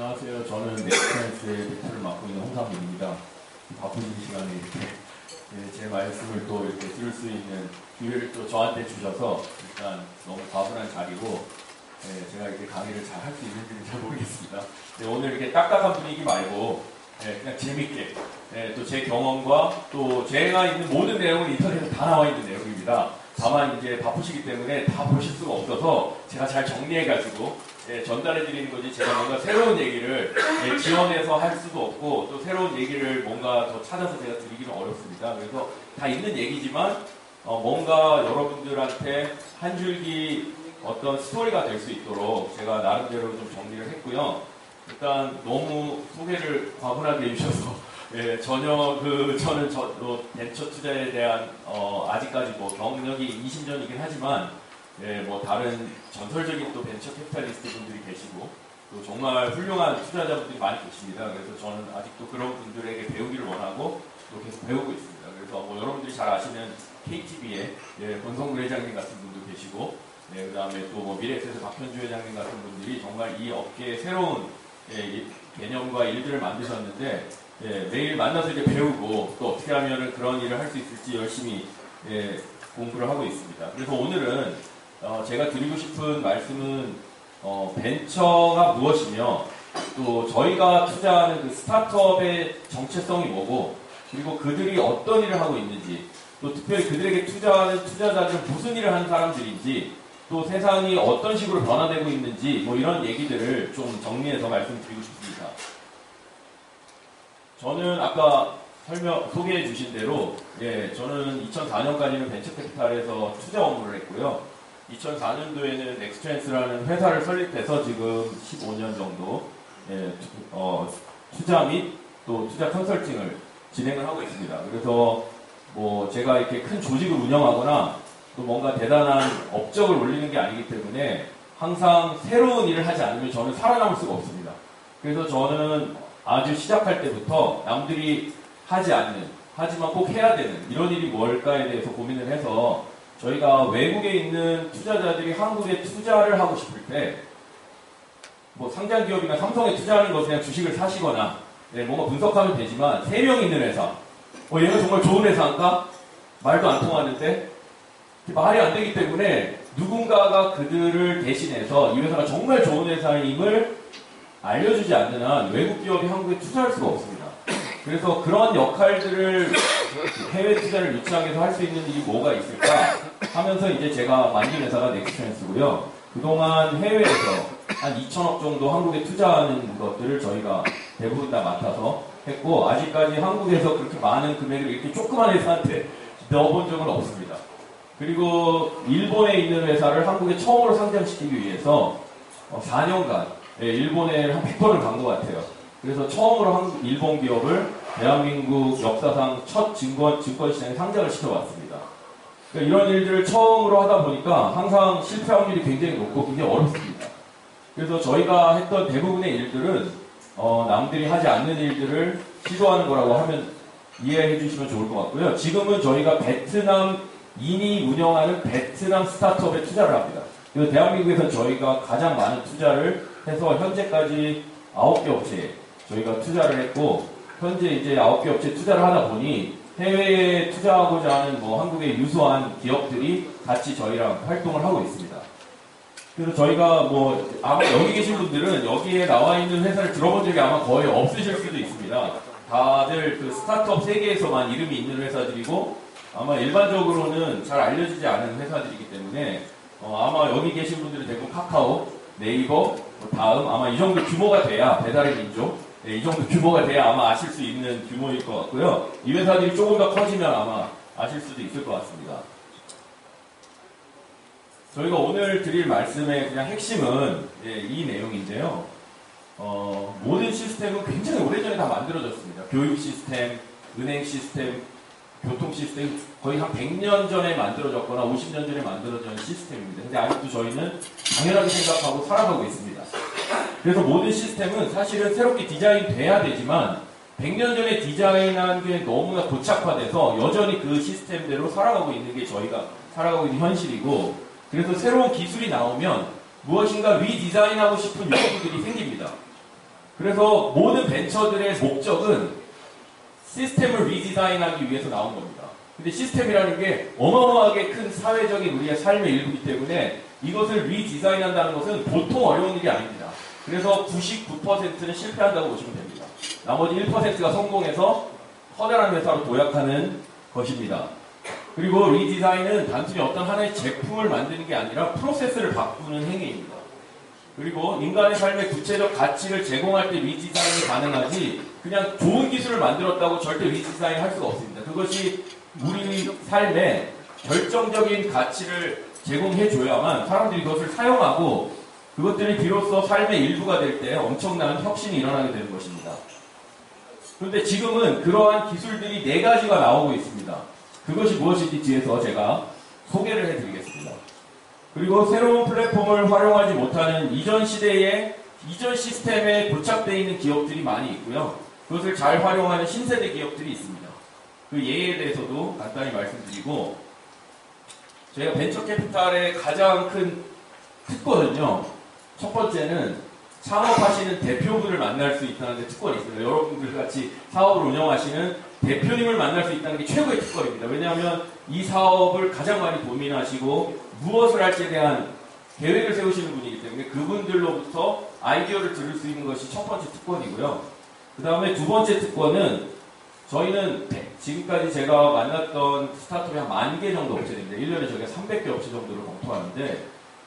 안녕하세요. 저는 넥스트랜스의 대표를 맡고 있는 홍상민입니다. 바쁘신 시간에 이렇게 제 말씀을 또 이렇게 들을 수 있는 기회를 또 저한테 주셔서 일단 너무 과분한 자리고 제가 이렇게 강의를 잘 할 수 있는지는 잘 모르겠습니다. 오늘 이렇게 딱딱한 분위기 말고 그냥 재밌게 또 제 경험과 또 제가 있는 모든 내용은 인터넷에 다 나와 있는 내용입니다. 다만 이제 바쁘시기 때문에 다 보실 수가 없어서 제가 잘 정리해가지고 전달해 드리는 거지 제가 뭔가 새로운 얘기를 지원해서 할 수도 없고 또 새로운 얘기를 뭔가 더 찾아서 제가 드리기는 어렵습니다. 그래서 다 있는 얘기지만 뭔가 여러분들한테 한 줄기 어떤 스토리가 될 수 있도록 제가 나름대로 좀 정리를 했고요. 일단 너무 소개를 과분하게 해주셔서 전혀 저는 벤처 투자에 대한 아직까지 뭐 경력이 20년이긴 하지만 뭐 다른 전설적인 또 벤처 캐피탈리스트 분들이 계시고 또 정말 훌륭한 투자자분들이 많이 계십니다. 그래서 저는 아직도 그런 분들에게 배우기를 원하고 또 계속 배우고 있습니다. 그래서 뭐 여러분들이 잘 아시는 KTB의 권성구 회장님 같은 분도 계시고 그 다음에 또 뭐 미래에셋의 박현주 회장님 같은 분들이 정말 이 업계의 새로운 개념과 일들을 만드셨는데 매일 만나서 이제 배우고 또 어떻게 하면 그런 일을 할 수 있을지 열심히 공부를 하고 있습니다. 그래서 오늘은 제가 드리고 싶은 말씀은 벤처가 무엇이며 또 저희가 투자하는 그 스타트업의 정체성이 뭐고 그리고 그들이 어떤 일을 하고 있는지 또 특별히 그들에게 투자하는 투자자들은 무슨 일을 하는 사람들인지 또 세상이 어떤 식으로 변화되고 있는지 뭐 이런 얘기들을 좀 정리해서 말씀드리고 싶습니다. 저는 아까 소개해 주신 대로 저는 2004년까지는 벤처캐피탈에서 투자 업무를 했고요. 2004년도에는 넥스트랜스라는 회사를 설립해서 지금 15년 정도 투자 및 또 투자 컨설팅을 진행을 하고 있습니다. 그래서 뭐 제가 이렇게 큰 조직을 운영하거나 또 뭔가 대단한 업적을 올리는 게 아니기 때문에 항상 새로운 일을 하지 않으면 저는 살아남을 수가 없습니다. 그래서 저는 아주 시작할 때부터 남들이 하지 않는 하지만 꼭 해야 되는 이런 일이 뭘까에 대해서 고민을 해서 저희가 외국에 있는 투자자들이 한국에 투자를 하고 싶을 때 뭐 상장 기업이나 삼성에 투자하는 거 그냥 주식을 사시거나 뭔가 분석하면 되지만 3명 있는 회사 얘가 정말 좋은 회사인가? 말도 안 통하는데 말이 안 되기 때문에 누군가가 그들을 대신해서 이 회사가 정말 좋은 회사임을 알려주지 않는 한 외국 기업이 한국에 투자할 수가 없습니다. 그래서 그런 역할들을 해외 투자를 유치하기 위해서 할 수 있는 일이 뭐가 있을까 하면서 이제 제가 만든 회사가 넥스트랜스고요. 그동안 해외에서 한 2천억 정도 한국에 투자하는 것들을 저희가 대부분 다 맡아서 했고 아직까지 한국에서 그렇게 많은 금액을 이렇게 조그만 회사한테 넣어본 적은 없습니다. 그리고 일본에 있는 회사를 한국에 처음으로 상장시키기 위해서 4년간 일본에 한 100번을 간 것 같아요. 그래서 처음으로 일본 기업을 대한민국 역사상 첫 증권시장에 상장을 시켜봤습니다. 그러니까 이런 일들을 처음으로 하다 보니까 항상 실패 확률이 굉장히 높고 굉장히 어렵습니다. 그래서 저희가 했던 대부분의 일들은 남들이 하지 않는 일들을 시도하는 거라고 하면 이해해 주시면 좋을 것 같고요. 지금은 저희가 베트남인이 운영하는 베트남 스타트업에 투자를 합니다. 그래서 대한민국에서 저희가 가장 많은 투자를 해서 현재까지 9개 업체에 저희가 투자를 했고 현재 이제 9개 업체에 투자를 하다 보니 해외에 투자하고자 하는 뭐 한국의 유수한 기업들이 같이 저희랑 활동을 하고 있습니다. 그래서 저희가 뭐 아마 여기 계신 분들은 여기에 나와 있는 회사를 들어본 적이 아마 거의 없으실 수도 있습니다. 다들 그 스타트업 세계에서만 이름이 있는 회사들이고 아마 일반적으로는 잘 알려지지 않은 회사들이기 때문에 아마 여기 계신 분들은 대부분 카카오, 네이버, 다음 아마 이 정도 규모가 돼야 배달의 민족 이 정도 규모가 돼야 아마 아실 수 있는 규모일 것 같고요. 이 회사들이 조금 더 커지면 아마 아실 수도 있을 것 같습니다. 저희가 오늘 드릴 말씀의 그냥 핵심은 이 내용인데요. 모든 시스템은 굉장히 오래전에 다 만들어졌습니다. 교육 시스템, 은행 시스템, 교통 시스템 거의 한 100년 전에 만들어졌거나 50년 전에 만들어진 시스템입니다. 근데 아직도 저희는 당연하게 생각하고 살아가고 있습니다. 그래서 모든 시스템은 사실은 새롭게 디자인돼야 되지만 100년 전에 디자인한 게 너무나 고착화돼서 여전히 그 시스템대로 살아가고 있는 게 저희가 살아가고 있는 현실이고 그래서 새로운 기술이 나오면 무엇인가 리디자인하고 싶은 욕구들이 생깁니다. 그래서 모든 벤처들의 목적은 시스템을 리디자인하기 위해서 나온 겁니다. 근데 시스템이라는 게 어마어마하게 큰 사회적인 우리의 삶의 일부이기 때문에 이것을 리디자인한다는 것은 보통 어려운 일이 아닙니다. 그래서 99%는 실패한다고 보시면 됩니다. 나머지 1%가 성공해서 커다란 회사로 도약하는 것입니다. 그리고 리디자인은 단순히 어떤 하나의 제품을 만드는 게 아니라 프로세스를 바꾸는 행위입니다. 그리고 인간의 삶의 구체적 가치를 제공할 때 리디자인이 가능하지 그냥 좋은 기술을 만들었다고 절대 리디자인 할 수가 없습니다. 그것이 우리 삶에 결정적인 가치를 제공해줘야만 사람들이 그것을 사용하고 그것들이 비로소 삶의 일부가 될 때 엄청난 혁신이 일어나게 되는 것입니다. 그런데 지금은 그러한 기술들이 4가지가 나오고 있습니다. 그것이 무엇인지 뒤에서 제가 소개를 해드리겠습니다. 그리고 새로운 플랫폼을 활용하지 못하는 이전 시대의 이전 시스템에 고착되어 있는 기업들이 많이 있고요. 그것을 잘 활용하는 신세대 기업들이 있습니다. 그 예에 대해서도 간단히 말씀드리고 저희가 벤처 캐피탈의 가장 큰 특권은요. 첫 번째는 창업하시는 대표분을 만날 수 있다는 데 특권이 있어요. 여러분들 같이 사업을 운영하시는 대표님을 만날 수 있다는 게 최고의 특권입니다. 왜냐하면 이 사업을 가장 많이 고민하시고 무엇을 할지에 대한 계획을 세우시는 분이기 때문에 그분들로부터 아이디어를 들을 수 있는 것이 첫 번째 특권이고요. 그 다음에 두 번째 특권은 저희는 지금까지 제가 만났던 스타트업이 한 10,000개 정도 업체들인데 1년에 저희가 300개 업체 정도를 검토하는데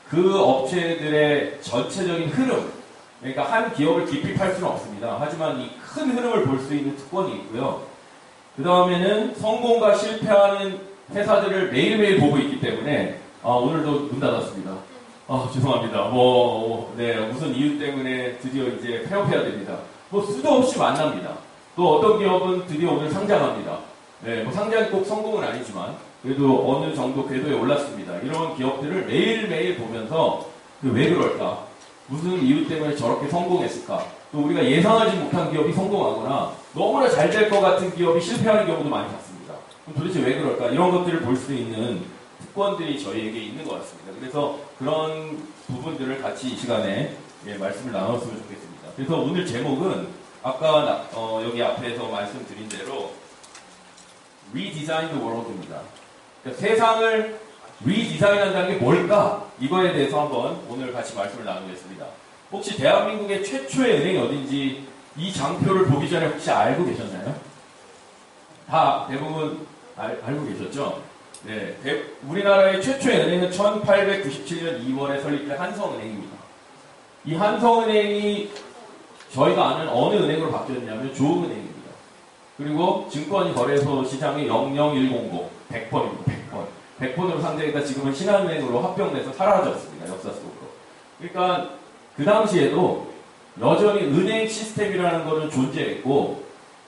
그 업체들의 전체적인 흐름, 그러니까 한 기업을 깊이 팔 수는 없습니다. 하지만 이 큰 흐름을 볼 수 있는 특권이 있고요. 그 다음에는 성공과 실패하는 회사들을 매일매일 보고 있기 때문에 오늘도 문 닫았습니다. 죄송합니다. 네, 무슨 이유 때문에 드디어 이제 폐업해야 됩니다. 수도 없이 만납니다. 또 어떤 기업은 드디어 오늘 상장합니다. 네, 상장이 꼭 성공은 아니지만 그래도 어느 정도 궤도에 올랐습니다. 이런 기업들을 매일매일 보면서 왜 그럴까? 무슨 이유 때문에 저렇게 성공했을까? 또 우리가 예상하지 못한 기업이 성공하거나 너무나 잘 될 것 같은 기업이 실패하는 경우도 많이 봤습니다. 그럼 도대체 왜 그럴까? 이런 것들을 볼 수 있는 특권들이 저희에게 있는 것 같습니다. 그래서 그런 부분들을 같이 이 시간에 말씀을 나눴으면 좋겠습니다. 그래서 오늘 제목은 아까 여기 앞에서 말씀드린 대로 Redesign the World입니다. 그러니까 세상을 리디자인한다는 게 뭘까? 이거에 대해서 한번 오늘 같이 말씀을 나누겠습니다. 혹시 대한민국의 최초의 은행이 어딘지 이 장표를 보기 전에 혹시 알고 계셨나요? 다 대부분 알고 계셨죠? 네, 우리나라의 최초의 은행은 1897년 2월에 설립된 한성은행입니다. 이 한성은행이 저희가 아는 어느 은행으로 바뀌었냐면 조흥은행입니다. 그리고 증권 거래소 시장이 00100, 100번입니다. 100번. 100번으로 상대했다 지금은 신한은행으로 합병돼서 사라졌습니다. 역사 속으로. 그러니까 그 당시에도 여전히 은행 시스템이라는 것은 존재했고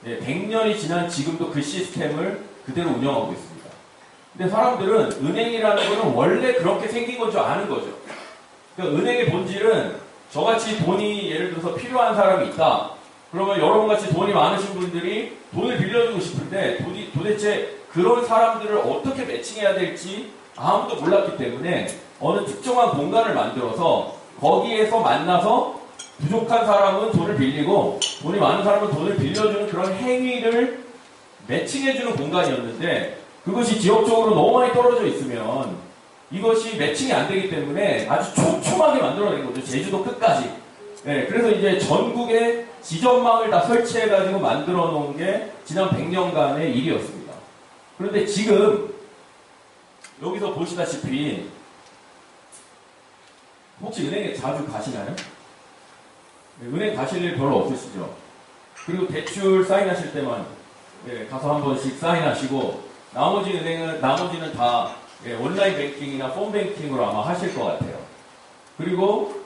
100년이 지난 지금도 그 시스템을 그대로 운영하고 있습니다. 근데 사람들은 은행이라는 것은 원래 그렇게 생긴 건 줄 아는 거죠. 그러니까 은행의 본질은 저같이 돈이 예를 들어서 필요한 사람이 있다. 그러면 여러분같이 돈이 많으신 분들이 돈을 빌려주고 싶은데 도대체 그런 사람들을 어떻게 매칭해야 될지 아무도 몰랐기 때문에 어느 특정한 공간을 만들어서 거기에서 만나서 부족한 사람은 돈을 빌리고 돈이 많은 사람은 돈을 빌려주는 그런 행위를 매칭해주는 공간이었는데 그것이 지역적으로 너무 많이 떨어져 있으면 이것이 매칭이 안 되기 때문에 아주 촘촘하게 만들어낸 거죠. 제주도 끝까지. 네, 그래서 이제 전국에 지점망을 다 설치해가지고 만들어 놓은 게 지난 100년간의 일이었습니다. 그런데 지금 여기서 보시다시피 혹시 은행에 자주 가시나요? 네, 은행 가실 일 별로 없으시죠? 그리고 대출 사인하실 때만 가서 한 번씩 사인하시고 나머지는 다 온라인 뱅킹이나 폰 뱅킹으로 아마 하실 것 같아요. 그리고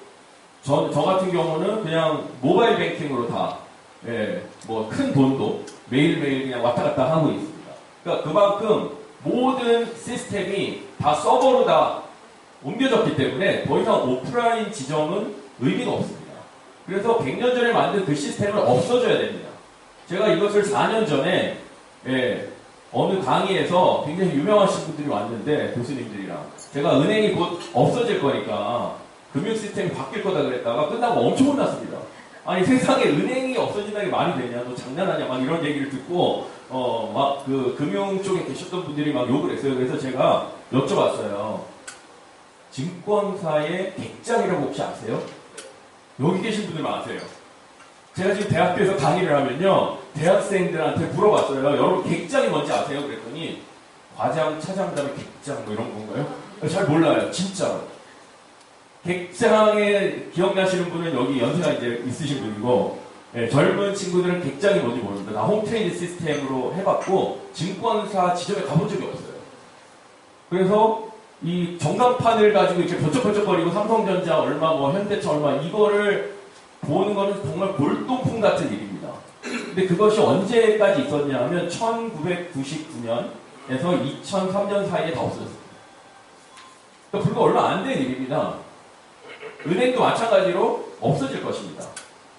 저 같은 경우는 그냥 모바일 뱅킹으로 다 큰 돈도 매일매일 그냥 왔다 갔다 하고 있습니다. 그러니까 그만큼 모든 시스템이 다 서버로 다 옮겨졌기 때문에 더 이상 오프라인 지점은 의미가 없습니다. 그래서 100년 전에 만든 그 시스템은 없어져야 됩니다. 제가 이것을 4년 전에 어느 강의에서 굉장히 유명하신 분들이 왔는데 교수님들이랑 제가 은행이 곧 없어질 거니까 금융 시스템이 바뀔 거다 그랬다가 끝나고 엄청 혼났습니다. 아니 세상에 은행이 없어진다는 게 말이 되냐? 너 장난하냐? 막 이런 얘기를 듣고 막 그 금융 쪽에 계셨던 분들이 막 욕을 했어요. 그래서 제가 여쭤봤어요. 증권사의 객장이라고 혹시 아세요? 여기 계신 분들 아세요? 제가 지금 대학교에서 강의를 하면요, 대학생들한테 물어봤어요. 여러분 객장이 뭔지 아세요? 그랬더니 과장, 차장, 다음에 객장 뭐 이런 건가요? 잘 몰라요. 진짜로. 객장에 기억나시는 분은 여기 연세가 이제 있으신 분이고, 젊은 친구들은 객장이 뭔지 모릅니다. 나 홈트레이드 시스템으로 해봤고 증권사 지점에 가본 적이 없어요. 그래서 이 전광판을 가지고 이렇게 번쩍번쩍거리고 삼성전자 얼마, 뭐 현대차 얼마 이거를 보는 거는 정말 골동품 같은 일입니다. 근데 그것이 언제까지 있었냐 하면 1999년에서 2003년 사이에 다 없어졌습니다. 그러니까 불과 얼마 안 된 일입니다. 은행도 마찬가지로 없어질 것입니다.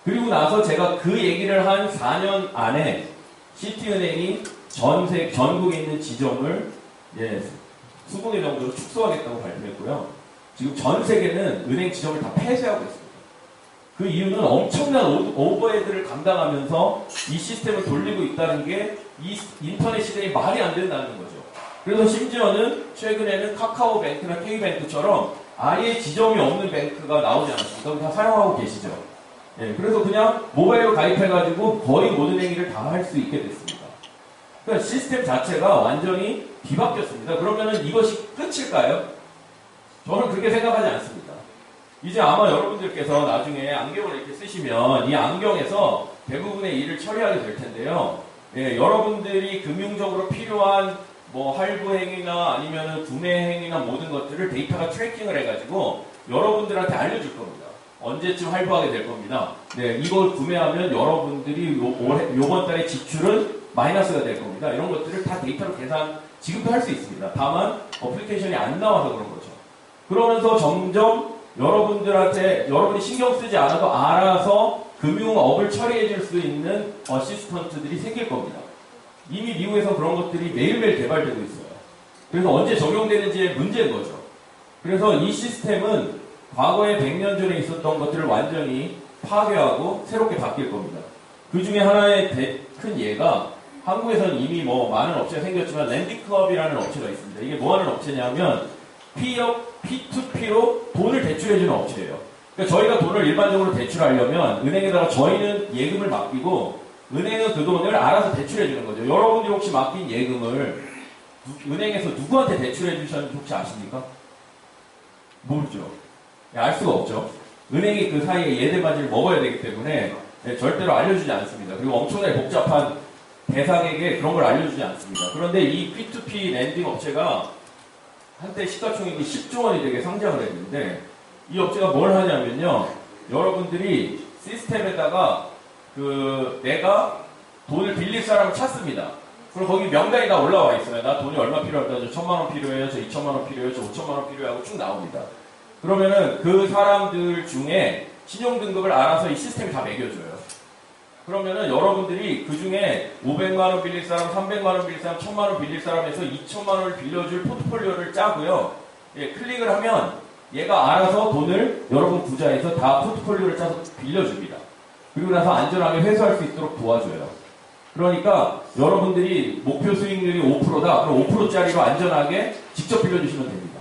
그리고 나서 제가 그 얘기를 한 4년 안에 시티은행이 전국에 있는 지점을 수분의 정도로 축소하겠다고 발표했고요. 지금 전 세계는 은행 지점을 다 폐쇄하고 있습니다. 그 이유는 엄청난 오버헤드를 감당하면서 이 시스템을 돌리고 있다는 게 이 인터넷 시대에 말이 안 된다는 거죠. 그래서 심지어는 최근에는 카카오뱅크나 K뱅크처럼 아예 지점이 없는 뱅크가 나오지 않았습니까? 다 사용하고 계시죠. 그래서 그냥 모바일로 가입해가지고 거의 모든 행위를 다 할 수 있게 됐습니다. 그러니까 시스템 자체가 완전히 뒤바뀌었습니다. 그러면은 이것이 끝일까요? 저는 그렇게 생각하지 않습니다. 이제 아마 여러분들께서 나중에 안경을 이렇게 쓰시면 이 안경에서 대부분의 일을 처리하게 될 텐데요. 여러분들이 금융적으로 필요한 뭐 할부 행위나 아니면은 구매 행위나 모든 것들을 데이터가 트래킹을 해가지고 여러분들한테 알려줄 겁니다. 언제쯤 할부하게 될 겁니다. 이걸 구매하면 여러분들이 요번 달에 지출은 마이너스가 될 겁니다. 이런 것들을 다 데이터로 계산 지금도 할 수 있습니다. 다만 어플리케이션이 안 나와서 그런 거죠. 그러면서 점점 여러분이 신경 쓰지 않아도 알아서 금융업을 처리해 줄 수 있는 어시스턴트들이 생길 겁니다. 이미 미국에서 그런 것들이 매일매일 개발되고 있어요. 그래서 언제 적용되는지의 문제인 거죠. 그래서 이 시스템은 과거에 100년 전에 있었던 것들을 완전히 파괴하고 새롭게 바뀔 겁니다. 그 중에 하나의 큰 예가 한국에서는 이미 뭐 많은 업체가 생겼지만 랜디클럽이라는 업체가 있습니다. 이게 뭐 하는 업체냐면 P2P로 돈을 대출해주는 업체예요. 그러니까 저희가 돈을 일반적으로 대출하려면 은행에다가 저희는 예금을 맡기고 은행은 그 돈을 알아서 대출해주는 거죠. 여러분들이 혹시 맡긴 예금을 은행에서 누구한테 대출해주셨는지 혹시 아십니까? 모르죠. 알 수가 없죠. 은행이 그 사이에 예대마진을 먹어야 되기 때문에 절대로 알려주지 않습니다. 그리고 엄청나게 복잡한 대상에게 그런 걸 알려주지 않습니다. 그런데 이 P2P 랜딩 업체가 한때 시가총액이 10조 원이 되게 상장을 했는데 이 업체가 뭘 하냐면요. 여러분들이 시스템에다가 내가 돈을 빌릴 사람을 찾습니다. 그리고 거기 명단이 다 올라와 있어요. 나 돈이 얼마 필요하다. 저 1,000만 원 필요해요. 저 2,000만 원 필요해요. 저 5,000만 원 필요하고 쭉 나옵니다. 그러면은 그 사람들 중에 신용등급을 알아서 이 시스템이 다 매겨줘요. 그러면은 여러분들이 그 중에 500만 원 빌릴 사람, 300만 원 빌릴 사람, 1,000만 원 빌릴 사람에서 2,000만 원을 빌려줄 포트폴리오를 짜고요. 클릭을 하면 얘가 알아서 돈을 여러분 부자에서 다 포트폴리오를 짜서 빌려줍니다. 그리고 나서 안전하게 회수할 수 있도록 도와줘요. 그러니까 여러분들이 목표 수익률이 5%다. 그럼 5%짜리로 안전하게 직접 빌려주시면 됩니다.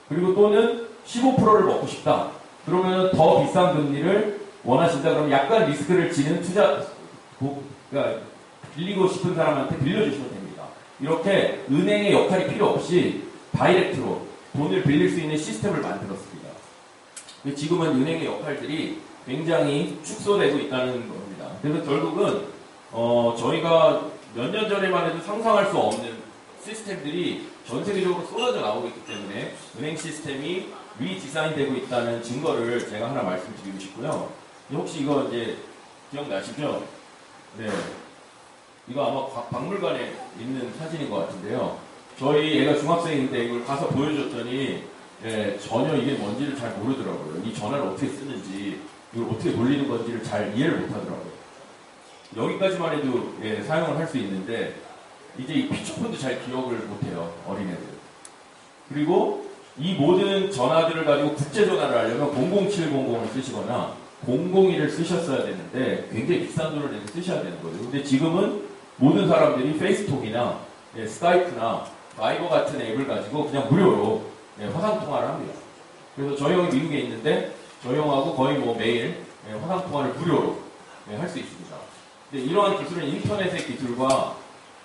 그리고 또는 15%를 먹고 싶다. 그러면 더 비싼 금리를 원하신다. 그러면 약간 리스크를 지는 그러니까 빌리고 싶은 사람한테 빌려주시면 됩니다. 이렇게 은행의 역할이 필요 없이 다이렉트로 돈을 빌릴 수 있는 시스템을 만들었습니다. 지금은 은행의 역할들이 굉장히 축소되고 있다는 겁니다. 그래서 결국은 저희가 몇 년 전에만 해도 상상할 수 없는 시스템들이 전 세계적으로 쏟아져 나오고 있기 때문에 은행 시스템이 리디자인되고 있다는 증거를 제가 하나 말씀드리고 싶고요. 혹시 이거 이제 기억나시죠? 네. 이거 아마 박물관에 있는 사진인 것 같은데요. 저희 애가 중학생인데 이걸 가서 보여줬더니 전혀 이게 뭔지를 잘 모르더라고요. 이 전화를 어떻게 쓰는지 이걸 어떻게 돌리는 건지를 잘 이해를 못하더라고요. 여기까지만 해도 사용을 할 수 있는데 이제 이 피처폰도 잘 기억을 못해요. 어린애들. 그리고 이 모든 전화들을 가지고 국제전화를 하려면 00700을 쓰시거나 공공의를 쓰셨어야 되는데 굉장히 비싼 돈을 내고 쓰셔야 되는 거죠. 근데 지금은 모든 사람들이 페이스톡이나 스카이프나 바이버 같은 앱을 가지고 그냥 무료로 화상통화를 합니다. 그래서 저희 형이 미국에 있는데 저희 형하고 거의 뭐 매일 화상통화를 무료로 할 수 있습니다. 근데 이러한 기술은 인터넷의 기술과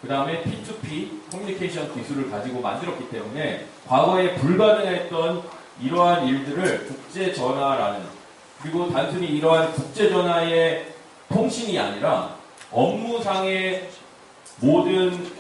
그 다음에 P2P 커뮤니케이션 기술을 가지고 만들었기 때문에 과거에 불가능했던 이러한 일들을 국제전화라는, 그리고 단순히 이러한 국제전화의 통신이 아니라 업무상의 모든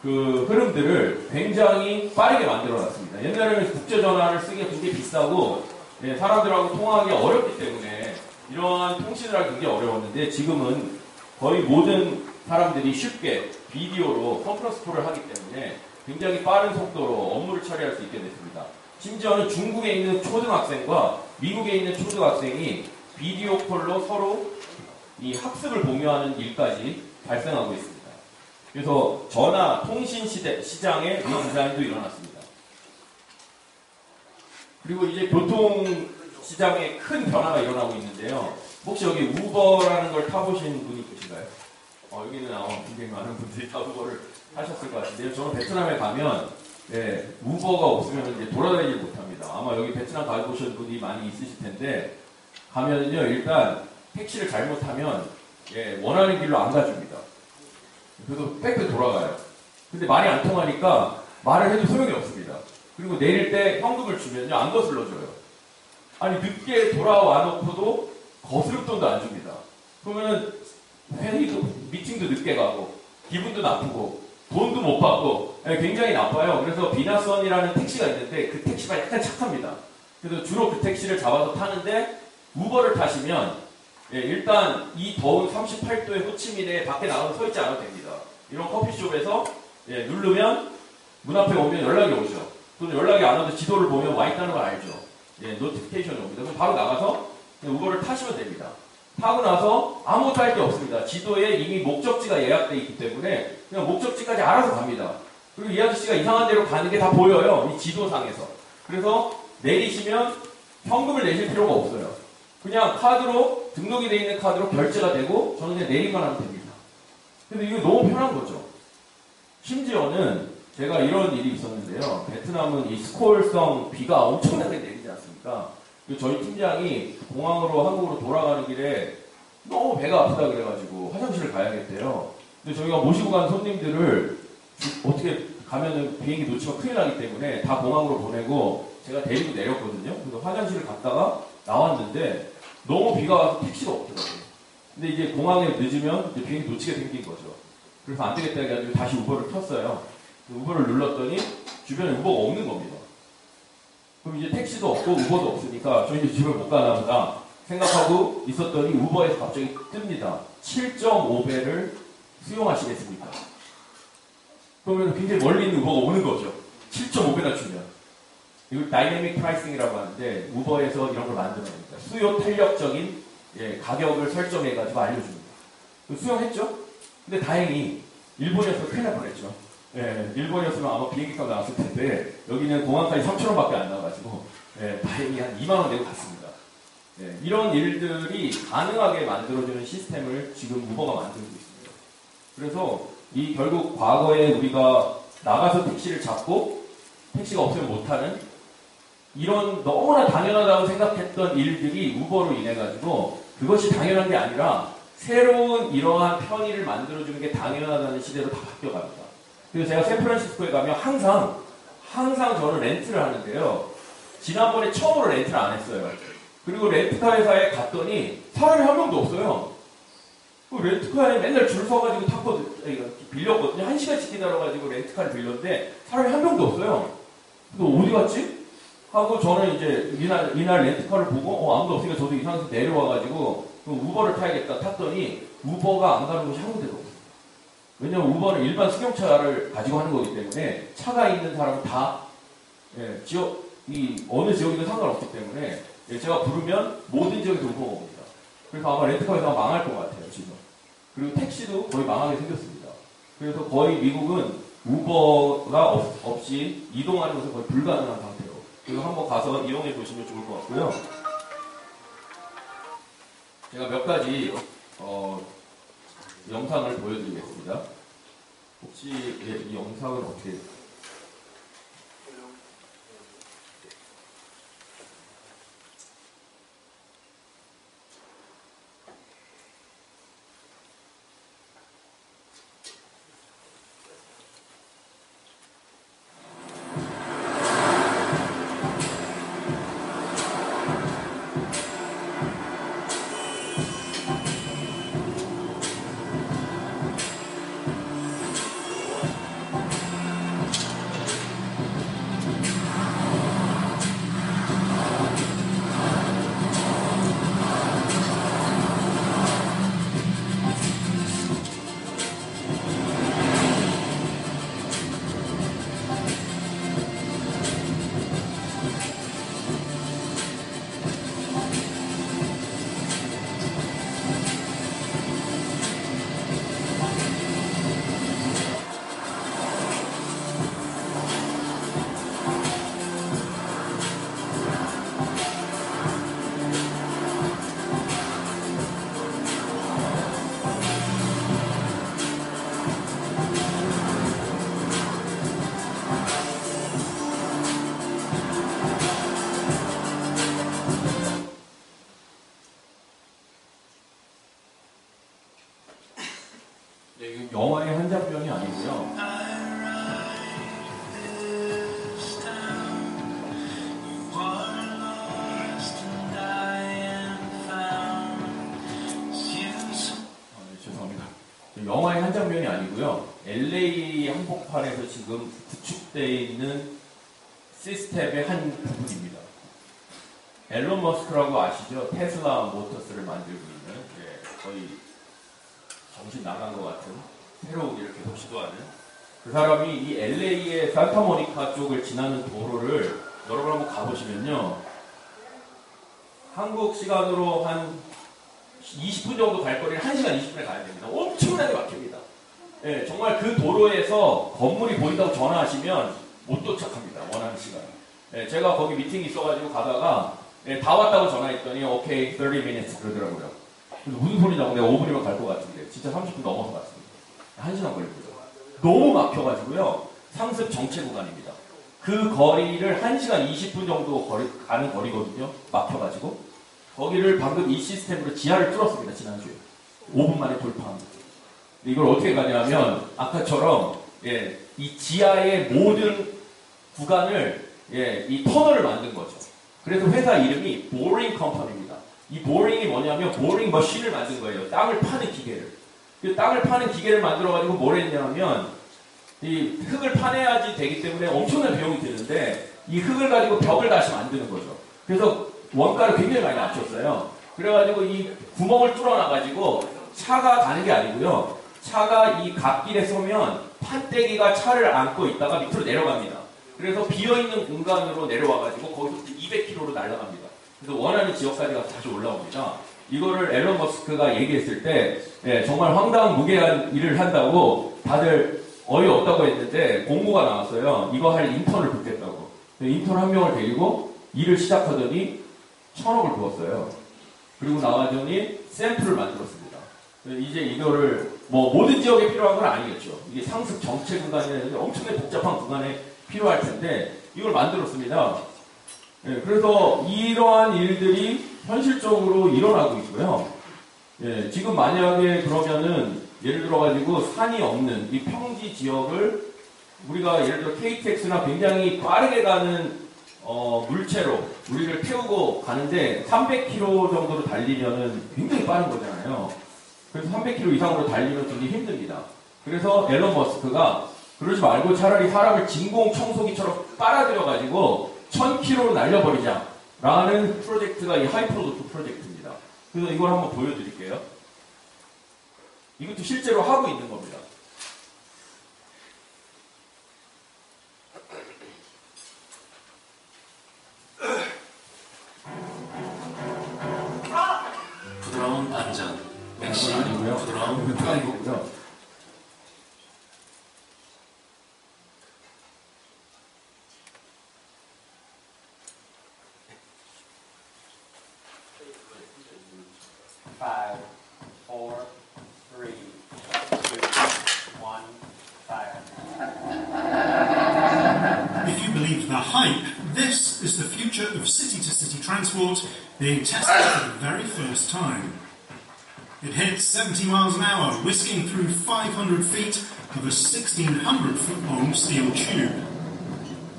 그 흐름들을 굉장히 빠르게 만들어놨습니다. 옛날에는 국제전화를 쓰기가 굉장히 비싸고 사람들하고 통화하기 어렵기 때문에 이러한 통신을 하기 굉장히 어려웠는데 지금은 거의 모든 사람들이 쉽게 비디오로 컨퍼런스 콜을 하기 때문에 굉장히 빠른 속도로 업무를 처리할 수 있게 됐습니다. 심지어는 중국에 있는 초등학생과 미국에 있는 초등학생이 비디오 콜로 서로 이 학습을 공유하는 일까지 발생하고 있습니다. 그래서 전화 통신 시장의 리디자인도 일어났습니다. 그리고 이제 교통 시장에 큰 변화가 일어나고 있는데요. 혹시 여기 우버라는 걸 타보신 분이 계신가요? 여기는 굉장히 많은 분들이 다 우버를 하셨을 것 같은데요. 저는 베트남에 가면 우버가 없으면 이제 돌아다니지 못합니다. 아마 여기 베트남 가보신 분이 많이 있으실 텐데 가면은요, 일단 택시를 잘못하면 원하는 길로 안 가줍니다. 그래서 빽빽 돌아가요. 근데 말이 안 통하니까 말을 해도 소용이 없습니다. 그리고 내릴 때 현금을 주면요, 안 거슬러줘요. 아니, 늦게 돌아와 놓고도 거스름돈도 안 줍니다. 그러면은 회의도, 미팅도 늦게 가고, 기분도 나쁘고, 돈도 못 받고, 굉장히 나빠요. 그래서 비나선이라는 택시가 있는데 그 택시가 약간 착합니다. 그래서 주로 그 택시를 잡아서 타는데 우버를 타시면 일단 이 더운 38도의 호치민에 밖에 나가서 서 있지 않아도 됩니다. 이런 커피숍에서 누르면 문 앞에 오면 연락이 오죠. 또는 연락이 안 와도 지도를 보면 와 있다는 걸 알죠. 노티피케이션이 옵니다. 그럼 바로 나가서 우버를 타시면 됩니다. 타고 나서 아무것도 할 게 없습니다. 지도에 이미 목적지가 예약되어 있기 때문에 그냥 목적지까지 알아서 갑니다. 그리고 이 아저씨가 이상한 데로 가는 게 다 보여요. 이 지도상에서. 그래서 내리시면 현금을 내실 필요가 없어요. 그냥 카드로, 등록이 되어 있는 카드로 결제가 되고 저는 그냥 내리만 하면 됩니다. 근데 이거 너무 편한 거죠. 심지어는 제가 이런 일이 있었는데요. 베트남은 이 스콜성 비가 엄청나게 내리지 않습니까? 저희 팀장이 공항으로 한국으로 돌아가는 길에 너무 배가 아프다 그래가지고 화장실을 가야겠대요. 근데 저희가 모시고 간 손님들을 어떻게 가면은 비행기 놓치면 큰일 나기 때문에 다 공항으로 보내고 제가 데리고 내렸거든요. 그래서 화장실을 갔다가 나왔는데 너무 비가 와서 택시가 없더라고요. 근데 이제 공항에 늦으면 이제 비행기 놓치게 생긴 거죠. 그래서 안 되겠다 해가지고 다시 우버를 켰어요. 우버를 눌렀더니 주변에 우버가 없는 겁니다. 그럼 이제 택시도 없고 우버도 없으니까 저 이제 집을 못 가나 보다 생각하고 있었더니 우버에서 갑자기 뜹니다. 7.5배를 수용하시겠습니까? 그러면 굉장히 멀리 있는 우버가 오는 거죠. 7.5배나 주면. 이걸 다이내믹 프라이싱이라고 하는데 우버에서 이런 걸 만들어냅니다. 수요 탄력적인 가격을 설정해가지고 알려줍니다. 수용했죠? 근데 다행히 일본이었으면 큰일 날 뻔했죠. 일본이었으면 아마 비행기값 나왔을 텐데 여기는 공항까지 3,000원밖에 안 나와가지고 다행히 한 2만 원 내고 갔습니다. 이런 일들이 가능하게 만들어주는 시스템을 지금 우버가 만들고 있습니다. 그래서 이 결국 과거에 우리가 나가서 택시를 잡고 택시가 없으면 못하는 이런 너무나 당연하다고 생각했던 일들이 우버로 인해가지고 그것이 당연한 게 아니라 새로운 이러한 편의를 만들어주는 게 당연하다는 시대로 다 바뀌어갑니다. 그래서 제가 샌프란시스코에 가면 항상 저는 렌트를 하는데요. 지난번에 처음으로 렌트를 안 했어요. 그리고 렌트카 회사에 갔더니 사람이 한 명도 없어요. 그 렌트카에 맨날 줄 서가지고 빌렸거든요. 1시간씩 기다려가지고 렌트카를 빌렸는데 사람이 한 명도 없어요. 너 어디 갔지? 하고 저는 이제 이날 렌트카를 보고 아무도 없으니까 저도 이상해서 내려와가지고 우버를 타야겠다 탔더니 우버가 안 가는 곳이 한 군데도 없어요. 왜냐면 우버는 일반 승용차를 가지고 하는 거기 때문에 차가 있는 사람은 다 어느 지역이든 상관없기 때문에 제가 부르면 모든 지역에서 우버가 옵니다. 그래서 아마 렌트카 회사가 망할 것 같아요 지금. 그리고 택시도 거의 망하게 생겼습니다. 그래서 거의 미국은 우버가 없이 이동하는 것은 거의 불가능한 상태로. 그래서 한번 가서 이용해 보시면 좋을 것 같고요. 제가 몇 가지 영상을 보여드리겠습니다. 혹시 이 영상은 어떻게 영화의 한 장면이 아니고요. 죄송합니다. 영화의 한 장면이 아니고요. LA 한복판에서 지금 구축되어 있는 시스템의 한 부분입니다. 앨런 머스크라고 아시죠? 테슬라 모터스를 만들고 있는 거의 정신 나간 것 같은 새로운 일을 계속 시도하는 그 사람이 이 LA의 산타모니카 쪽을 지나는 도로를 여러분 한번 가보시면요. 한국 시간으로 한 20분 정도 갈 거리를 1시간 20분에 가야 됩니다. 엄청나게 막힙니다. 예, 정말 그 도로에서 건물이 보인다고 전화하시면 못 도착합니다. 원하는 시간에. 예, 제가 거기 미팅이 있어가지고 가다가 다 왔다고 전화했더니 오케이 30 minutes 그러더라고요. 그래서 무슨 소리냐고 내가 5분이면 갈 것 같은데 진짜 30분 넘어서 갔습니다. 1시간 걸리고요. 너무 막혀가지고요. 상습 정체 구간입니다. 그 거리를 1시간 20분 정도 가는 거리거든요. 막혀가지고 거기를 방금 이 시스템으로 지하를 뚫었습니다. 지난주에 5분 만에 돌파합니다. 이걸 어떻게 가냐면 아까처럼 이 지하의 모든 구간을 이 터널을 만든 거죠. 그래서 회사 이름이 보링 컴퍼니입니다. 이 보링이 뭐냐면 보링 머신을 만든 거예요. 땅을 파는 기계를. 그 땅을 파는 기계를 만들어가지고 뭘 했냐면 이 흙을 파내야지 되기 때문에 엄청난 비용이 드는데 이 흙을 가지고 벽을 다시 만드는 거죠. 그래서 원가를 굉장히 많이 낮췄어요. 그래가지고 이 구멍을 뚫어놔가지고 차가 가는 게 아니고요. 차가 이 갓길에 서면 판때기가 차를 안고 있다가 밑으로 내려갑니다. 그래서 비어있는 공간으로 내려와가지고 거기서 200km로 날아갑니다. 그래서 원하는 지역까지 가서 다시 올라옵니다. 이거를 앨런 머스크가 얘기했을 때 정말 황당무계한 일을 한다고 다들 어이없다고 했는데 공고가 나왔어요. 이거 할 인턴을 붙겠다고. 인턴 한 명을 데리고 일을 시작하더니 1,000억을 부었어요. 그리고 나와더니 샘플을 만들었습니다. 이제 이거를 뭐 모든 지역에 필요한 건 아니겠죠. 이게 상습 정체 구간이라든지 엄청나게 복잡한 구간에 필요할 텐데 이걸 만들었습니다. 그래서 이러한 일들이 현실적으로 일어나고 있고요. 지금 만약에 그러면은 예를 들어가지고 산이 없는 이 평지 지역을 우리가 예를 들어 KTX나 굉장히 빠르게 가는 물체로 우리를 태우고 가는데 300km 정도로 달리면은 굉장히 빠른 거잖아요. 그래서 300km 이상으로 달리면 굉장히 힘듭니다. 그래서 앨런 머스크가 그러지 말고 차라리 사람을 진공 청소기처럼 빨아들여가지고 1000km로 날려버리자 라는 프로젝트가 이 하이프로도트 프로젝트입니다. 그래서 이걸 한번 보여드릴게요. 이것도 실제로 하고 있는 겁니다. 부드러운 반전, 맥시 부드러운 거고요. this is the future of city-to-city transport being tested for the very first time. It hits 70 miles an hour, whisking through 500 feet of a 1,600-foot-long steel tube.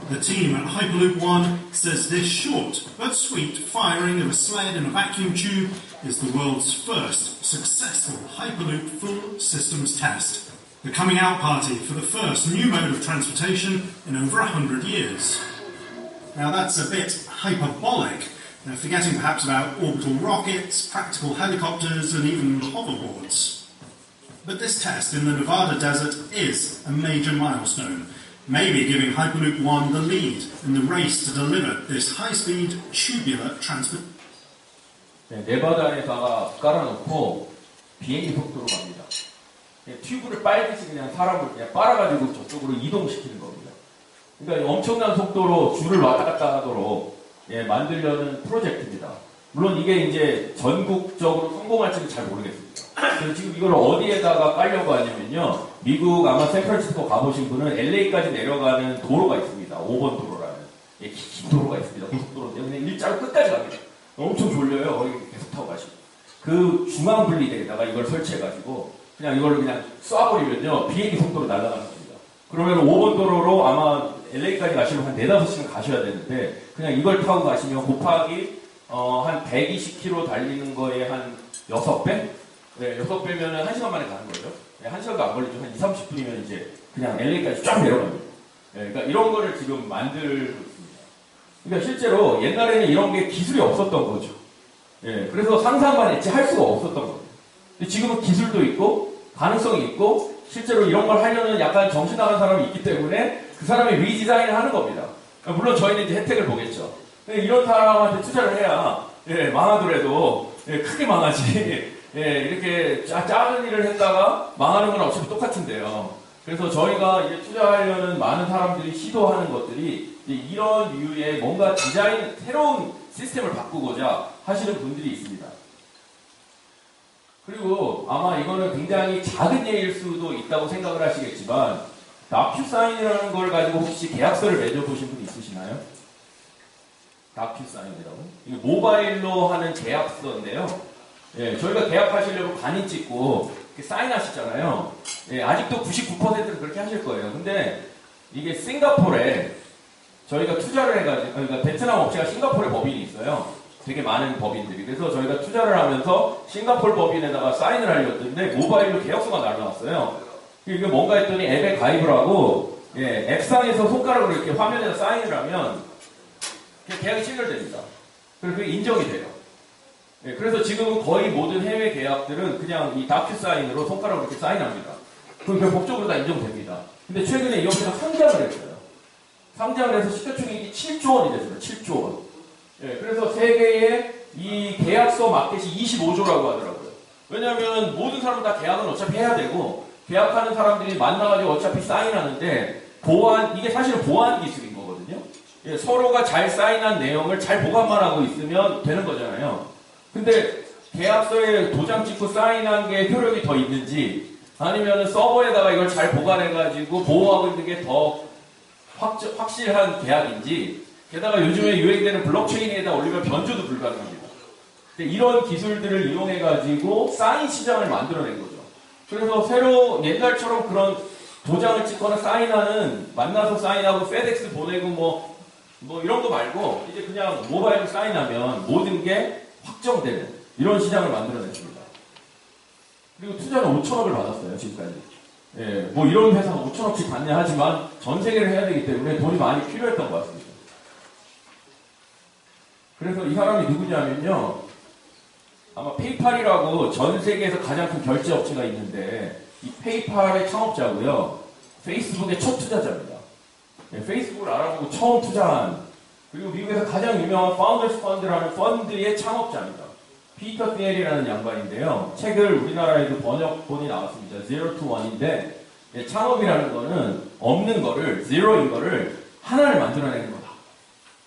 The team at Hyperloop One says this short but sweet firing of a sled in a vacuum tube is the world's first successful Hyperloop full systems test. The coming out party for the first new mode of transportation in over 100 years. Now that's a bit hyperbolic, forgetting perhaps about orbital rockets, practical helicopters and even hoverboards. But this test in the Nevada desert is a major milestone, maybe giving Hyperloop One the lead in the race to deliver this high-speed tubular transport. 네, 네바다에다가 깔아놓고 비행기 속도로 갑니다. 튜브를 빨듯이 그냥 사람을 그냥 빨아가지고 저쪽으로 이동시키는 겁니다. 그러니까 엄청난 속도로 줄을 왔다 갔다 하도록 만들려는 프로젝트입니다. 물론 이게 이제 전국적으로 성공할지는 잘 모르겠습니다. 그래서 지금 이걸 어디에다가 깔려고 하냐면요. 미국 아마 샌프란시스코 가보신 분은 LA까지 내려가는 도로가 있습니다. 5번 도로라는. 긴 도로가 있습니다. 고속도로인데 그냥 일자로 끝까지 갑니다. 엄청 졸려요. 거기 계속 타고 가시고. 그 중앙 분리대에다가 이걸 설치해가지고 그냥 이걸 그냥 쏴버리면요. 비행기 속도로 날아가는 겁니다. 그러면 5번 도로로 아마 LA까지 가시면 한 4-5시간 가셔야 되는데 그냥 이걸 타고 가시면 곱하기 한 120km 달리는 거에 한 6배? 네, 6배면은 1시간 만에 가는 거예요. 네, 1시간도 안 걸리죠. 한 20-30분이면 이제 그냥 LA까지 쫙 내려갑니다. 네, 그러니까 이런 거를 지금 만들고 있습니다. 그러니까 실제로 옛날에는 이런 게 기술이 없었던 거죠. 예, 그래서 상상만 했지 할 수가 없었던 거예요. 근데 지금은 기술도 있고 가능성이 있고 실제로 이런 걸 하려는 약간 정신 나간 사람이 있기 때문에 그 사람이 리디자인을 하는 겁니다. 물론 저희는 이제 혜택을 보겠죠. 이런 사람한테 투자를 해야 망하더라도 크게 망하지 이렇게 작은 일을 했다가 망하는 건 어차피 똑같은데요. 그래서 저희가 이제 투자하려는 많은 사람들이 시도하는 것들이 이런 류의 뭔가 디자인, 새로운 시스템을 바꾸고자 하시는 분들이 있습니다. 그리고 아마 이거는 굉장히 작은 예일 수도 있다고 생각을 하시겠지만 다큐사인이라는 걸 가지고 혹시 계약서를 맺어보신 분 있으시나요? 다큐사인이라고? 이게 모바일로 하는 계약서인데요. 예, 저희가 계약하시려고 간이 찍고 사인하시잖아요. 예, 아직도 99%는 그렇게 하실 거예요. 근데 이게 싱가포르에 저희가 투자를 해가지고, 그러니까 베트남 업체가 싱가포르에 법인이 있어요. 되게 많은 법인들이. 그래서 저희가 투자를 하면서 싱가포르 법인에다가 사인을 하려고 했는데 모바일로 계약서가 날라왔어요. 이게 뭔가 했더니 앱에 가입을 하고, 예, 앱상에서 손가락으로 이렇게 화면에다 사인을 하면 계약이 체결됩니다. 그리고 그게 인정이 돼요. 예, 그래서 지금은 거의 모든 해외 계약들은 그냥 이 다큐사인으로 손가락으로 이렇게 사인합니다. 그럼 법적으로 다 인정됩니다. 근데 최근에 이 업체가 상장을 했어요. 상장을 해서 시가총액이 7조 원이 됐어요. 7조 원. 예, 그래서 세계의 이 계약서 마켓이 25조라고 하더라고요. 왜냐하면 모든 사람은 다 계약은 어차피 해야 되고 계약하는 사람들이 만나가지고 어차피 사인하는데 이게 사실은 보안 기술인 거거든요. 예, 서로가 잘 사인한 내용을 잘 보관만 하고 있으면 되는 거잖아요. 근데 계약서에 도장 찍고 사인한 게 효력이 더 있는지 아니면 서버에다가 이걸 잘 보관해가지고 보호하고 있는 게 더 확실한 계약인지 게다가 요즘에 유행되는 블록체인에다 올리면 변조도 불가능합니다. 이런 기술들을 이용해가지고 사인 시장을 만들어낸 거죠. 그래서 새로 옛날처럼 그런 도장을 찍거나 사인하는 만나서 사인하고 페덱스 보내고 뭐 이런 거 말고 이제 그냥 모바일로 사인하면 모든 게 확정되는 이런 시장을 만들어냈습니다. 그리고 투자는 5천억을 받았어요, 지금까지. 예, 뭐 이런 회사가 5천억씩 받냐 하지만 전 세계를 해야 되기 때문에 돈이 많이 필요했던 것 같습니다. 그래서 이 사람이 누구냐면요. 아마 페이팔이라고 전 세계에서 가장 큰 결제 업체가 있는데 이 페이팔의 창업자고요. 페이스북의 첫 투자자입니다. 예, 페이스북을 알아보고 처음 투자한 그리고 미국에서 가장 유명한 파운더스 펀드라는 펀드의 창업자입니다. 피터 티엘이라는 양반인데요. 책을 우리나라에도 번역본이 나왔습니다. Zero to One인데 예, 창업이라는 거는 없는 거를, zero인 거를 하나를 만들어내는 거다.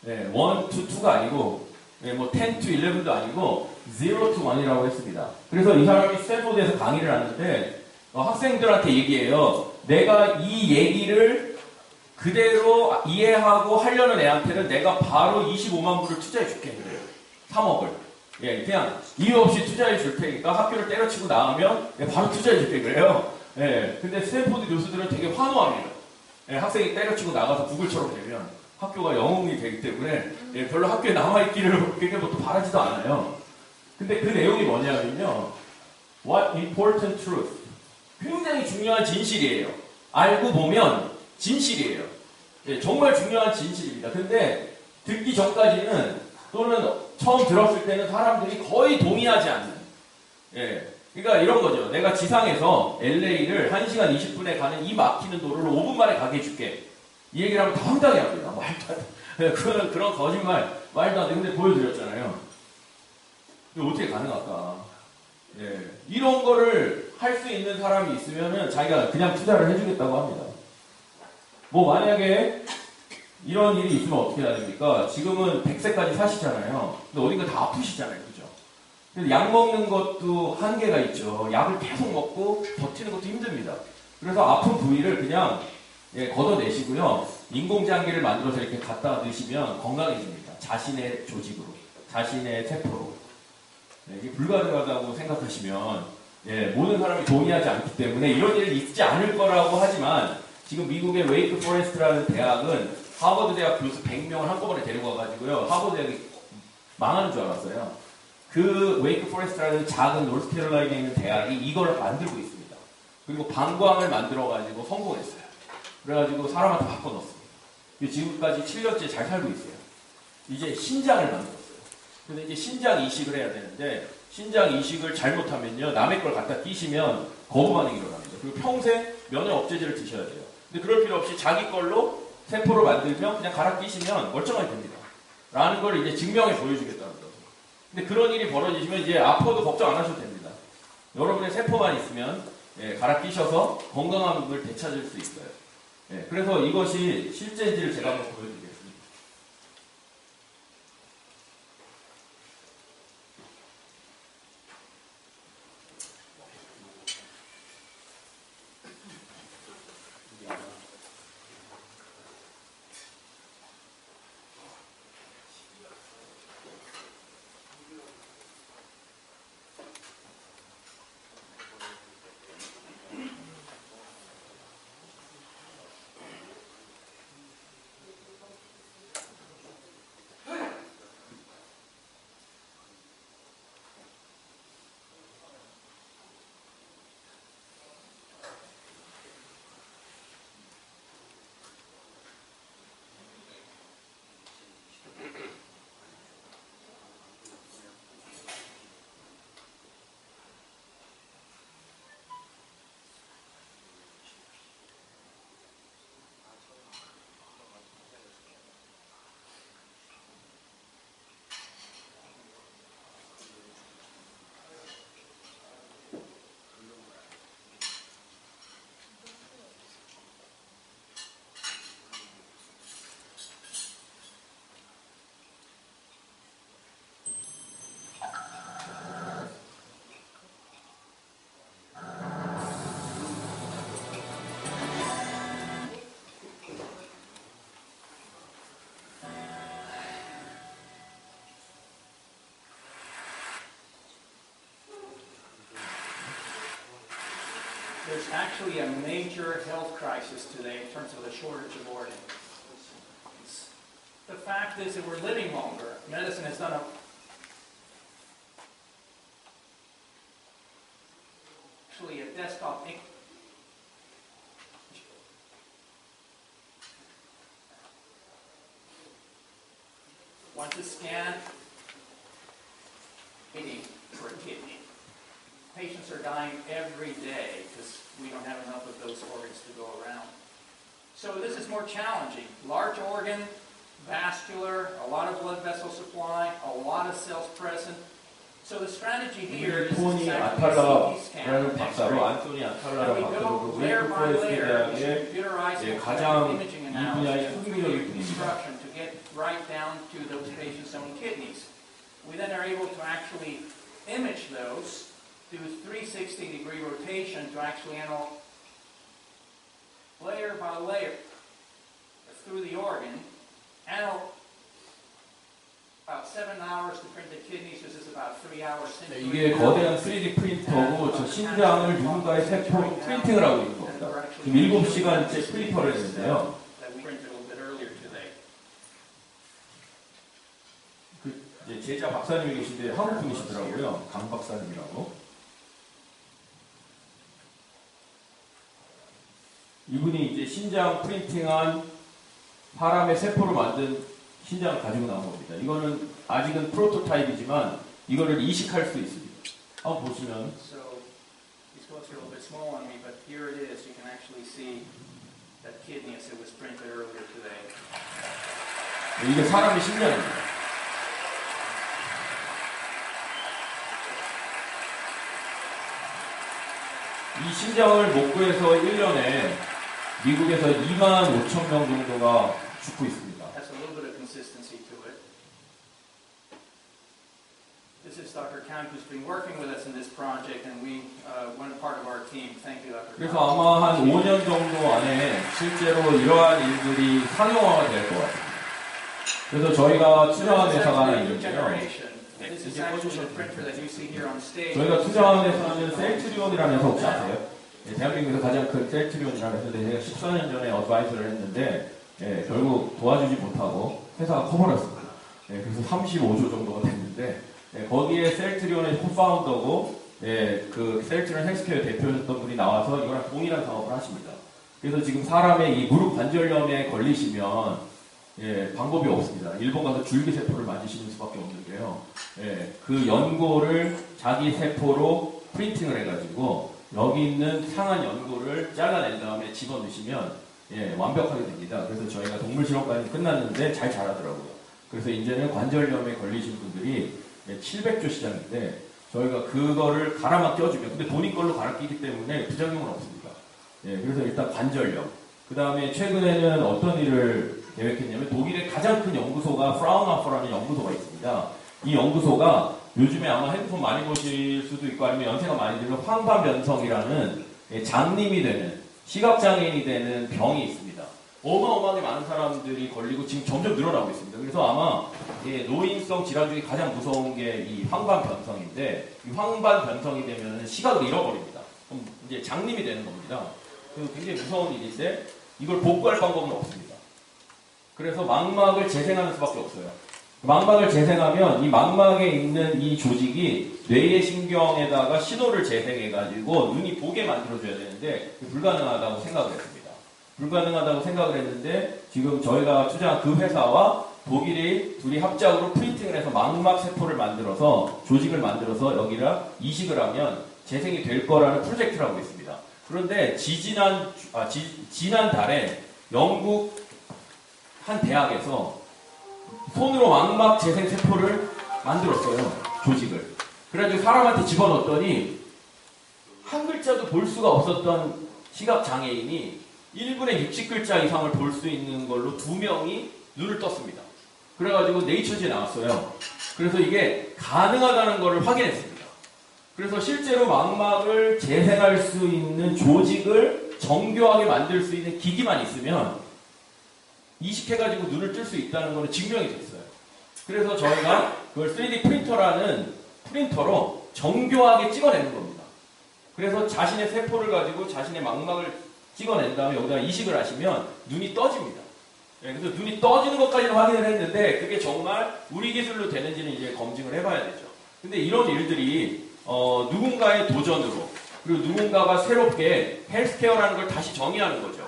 예, 1 to 2가 아니고 예, 뭐 10 to 11도 아니고 Zero to One이라고 했습니다. 그래서 이 사람이 스탠포드에서 강의를 하는데 학생들한테 얘기해요. 내가 이 얘기를 그대로 이해하고 하려는 애한테는 내가 바로 25만 불을 투자해 줄게. 3억을. 예, 그냥 이유 없이 투자해 줄 테니까 학교를 때려치고 나가면 바로 투자해 줄게 그래요. 예, 근데 스탠포드 교수들은 되게 환호합니다. 예, 학생이 때려치고 나가서 구글처럼 되면 학교가 영웅이 되기 때문에 예, 별로 학교에 남아있기를 그렇게 뭐 또 바라지도 않아요. 근데 그 내용이 뭐냐면요. What important truth? 굉장히 중요한 진실이에요. 알고 보면 진실이에요. 예, 정말 중요한 진실입니다. 근데 듣기 전까지는 또는 처음 들었을 때는 사람들이 거의 동의하지 않는. 예, 그러니까 이런 거죠. 내가 지상에서 LA를 1시간 20분에 가는 이 막히는 도로를 5분 만에 가게 해줄게. 이 얘기를 하면 다 황당해 합니다. 말도 안 돼. 예, 그런 거짓말, 말도 안 돼. 근데 보여드렸잖아요. 근데 어떻게 가능할까? 예, 이런 거를 할 수 있는 사람이 있으면은 자기가 그냥 투자를 해주겠다고 합니다. 뭐 만약에 이런 일이 있으면 어떻게 해야 됩니까? 지금은 100세까지 사시잖아요. 근데 어딘가 다 아프시잖아요. 그죠? 근데 약 먹는 것도 한계가 있죠. 약을 계속 먹고 버티는 것도 힘듭니다. 그래서 아픈 부위를 그냥 예, 걷어내시고요. 인공장기를 만들어서 이렇게 갖다 넣으시면 건강해집니다. 자신의 조직으로, 자신의 세포로. 네, 이게 불가능하다고 생각하시면 예, 모든 사람이 동의하지 않기 때문에 이런 일이 있지 않을 거라고 하지만 지금 미국의 웨이크 포레스트라는 대학은 하버드 대학 교수 100명을 한꺼번에 데리고 와가지고요. 하버드 대학이 망하는 줄 알았어요. 그 웨이크 포레스트라는 작은 노스캐롤라이나에 있는 대학이 이걸 만들고 있습니다. 그리고 방광을 만들어가지고 성공했어요. 그래가지고 사람한테 바꿔놓습니다. 지금까지 7년째 잘 살고 있어요. 이제 신장을 만들었어요. 근데 이제 신장 이식을 해야 되는데 신장 이식을 잘못하면요. 남의 걸 갖다 끼시면 거부 반응이 일어납니다. 그리고 평생 면역 억제제를 드셔야 돼요. 근데 그럴 필요 없이 자기 걸로 세포를 만들면 그냥 갈아 끼시면 멀쩡하게 됩니다. 라는 걸 이제 증명해 보여주겠다는 거죠. 근데 그런 일이 벌어지시면 이제 아파도 걱정 안 하셔도 됩니다. 여러분의 세포만 있으면 예, 갈아 끼셔서 건강한 걸 되찾을 수 있어요. 예, 그래서 이것이 실제인지를 제가 한번 보여드리겠습니다. There's actually a major health crisis today in terms of the shortage of organs. The fact is that we're living longer. Medicine has done actually a desktop. Once it's scanned, waiting for a kidney. Patients are dying every day because we don't have enough of those organs to go around. So this is more challenging. Large organ, vascular, a lot of blood vessel supply, a lot of cells present. So the strategy here is 토니 actually a CT scan. 아탈라라는 박사로 안토니 And 아탈라라는 we 박사로 go 그 layer 웨이크 by 포레스트 layer using 대학의 computerized 예, 가장 imaging 이 분야의 analysis 흥미적인 and 분입니다. instruction to get right down to those patients' own kidneys. We then are able to actually image those, do 360-degree rotation to actually analyze layer by layer. through the organ, and about 7 hours to print the kidneys. This is about 3 hours. 네, 이게 거대한 3D 프린터고 저 신장을 누군가의 세포로 프린팅을 하고 있는 겁니다. 지금 7시간째 프린터를 했는데요. That we printed a little bit earlier today. 그 이제 제자 박사님이 계신데 한국 분이시더라고요. 강 박사님이라고. 이분이 이제 신장 프린팅한 사람의 세포로 만든 신장을 가지고 나온 겁니다. 이거는 아직은 프로토타입이지만 이거를 이식할 수 있습니다. 한번 보시면 So these quotes are a little bit small on me, but here it is. You can actually see that kidney as it was printed earlier today. 이게 사람의 신장입니다. 이 신장을 목구에서 1년에 미국에서 25,000명 정도가 죽고 있습니다. Has a little bit of consistency to it. This is Dr. Kemp, who's been working with us in this project, and we one part of our team. Thank you, Dr. 그래서 Kemp. 아마 한 5년 정도 안에 실제로 이러한 일들이 상용화가 될 것 같습니다. 그래서 저희가 투자한 회사가 하나 있는데요. This is actually the printer that you see here on stage. 저희가 투자한 회사는 셀트리온이라는 회사 혹시 아세요? 네, 대한민국에서 가장 큰 셀트리온이라는 회사인데 제가 14년 전에 어드바이저를 했는데 결국 도와주지 못하고 회사가 커버렸습니다. 그래서 35조 정도가 됐는데 거기에 셀트리온의 코파운더고 그 셀트리온 헬스케어 대표였던 분이 나와서 이거랑 동일한 사업을 하십니다. 그래서 지금 사람의 이 무릎 관절염에 걸리시면 방법이 없습니다. 일본 가서 줄기세포를 만지시는 수밖에 없는데요. 그 연고를 자기 세포로 프린팅을 해가지고 여기 있는 상한 연고를 잘라낸 다음에 집어넣으시면 완벽하게 됩니다. 그래서 저희가 동물 실험까지 끝났는데 잘 자라더라고요. 그래서 이제는 관절염에 걸리신 분들이 700조 시장인데 저희가 그거를 갈아만 껴주면 근데 본인 걸로 갈아 끼기 때문에 부작용은 없습니다. 그래서 일단 관절염. 그 다음에 최근에는 어떤 일을 계획했냐면 독일의 가장 큰 연구소가 프라운하퍼라는 연구소가 있습니다. 이 연구소가 요즘에 아마 핸드폰 많이 보실 수도 있고 아니면 연세가 많이 들면 황반변성이라는 장님이 되는 시각장애인이 되는 병이 있습니다. 어마어마하게 많은 사람들이 걸리고 지금 점점 늘어나고 있습니다. 그래서 아마 노인성 질환 중에 가장 무서운 게 이 황반변성인데 이 황반변성이 되면 시각을 잃어버립니다. 그럼 이제 장님이 되는 겁니다. 그래서 굉장히 무서운 일인데 이걸 복구할 방법은 없습니다. 그래서 망막을 재생하는 수밖에 없어요. 망막을 재생하면 이 망막에 있는 이 조직이 뇌의 신경에다가 신호를 재생해가지고 눈이 보게 만들어줘야 되는데 불가능하다고 생각을 했습니다. 불가능하다고 생각을 했는데 지금 저희가 투자한 그 회사와 독일이 둘이 합작으로 프린팅을 해서 망막 세포를 만들어서 조직을 만들어서 여기를 이식을 하면 재생이 될 거라는 프로젝트를 하고 있습니다. 그런데 지난 달에 영국 한 대학에서 손으로 망막 재생 세포를 만들었어요. 조직을. 그래가지고 사람한테 집어넣었더니 한 글자도 볼 수가 없었던 시각장애인이 1분에 60글자 이상을 볼 수 있는 걸로 2명이 눈을 떴습니다. 그래가지고 네이처지에 나왔어요. 그래서 이게 가능하다는 것을 확인했습니다. 그래서 실제로 망막을 재생할 수 있는 조직을 정교하게 만들 수 있는 기기만 있으면 이식해가지고 눈을 뜰 수 있다는 것은 증명이 됐어요. 그래서 저희가 그걸 3D 프린터라는 프린터로 정교하게 찍어내는 겁니다. 그래서 자신의 세포를 가지고 자신의 망막을 찍어낸 다음에 여기다 이식을 하시면 눈이 떠집니다. 그래서 눈이 떠지는 것까지는 확인을 했는데 그게 정말 우리 기술로 되는지는 이제 검증을 해봐야 되죠. 근데 이런 일들이 누군가의 도전으로 그리고 누군가가 새롭게 헬스케어라는 걸 다시 정의하는 거죠.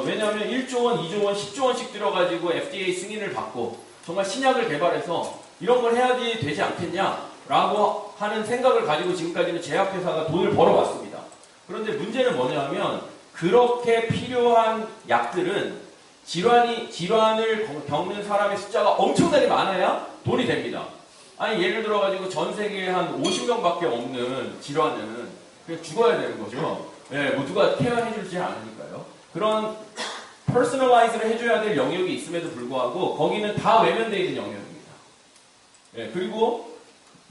왜냐하면 1조 원, 2조 원, 10조 원씩 들어가지고 FDA 승인을 받고 정말 신약을 개발해서 이런 걸 해야지 되지 않겠냐라고 하는 생각을 가지고 지금까지는 제약회사가 돈을 벌어왔습니다. 그런데 문제는 뭐냐면 그렇게 필요한 약들은 질환을 겪는 사람의 숫자가 엄청나게 많아야 돈이 됩니다. 아니 예를 들어가지고 전 세계에 한 50명밖에 없는 질환은 그냥 죽어야 되는 거죠. 뭐 누가 케어해 주지 않으니까요. 그런 퍼스널라이즈를 해줘야 될 영역이 있음에도 불구하고 거기는 다 외면되어 있는 영역입니다. 그리고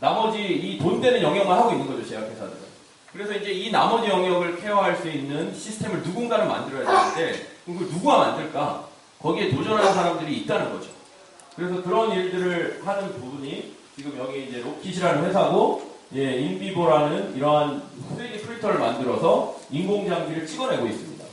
나머지 이 돈 되는 영역만 하고 있는 거죠, 제약회사들은. 그래서 이제 이 나머지 영역을 케어할 수 있는 시스템을 누군가는 만들어야 되는데 그걸 누가 만들까? 거기에 도전하는 사람들이 있다는 거죠. 그래서 그런 일들을 하는 부분이 지금 여기 이제 로킷이라는 회사고, 예, 인비보라는 이러한 3D 프린터를 만들어서 인공장비를 찍어내고 있습니다.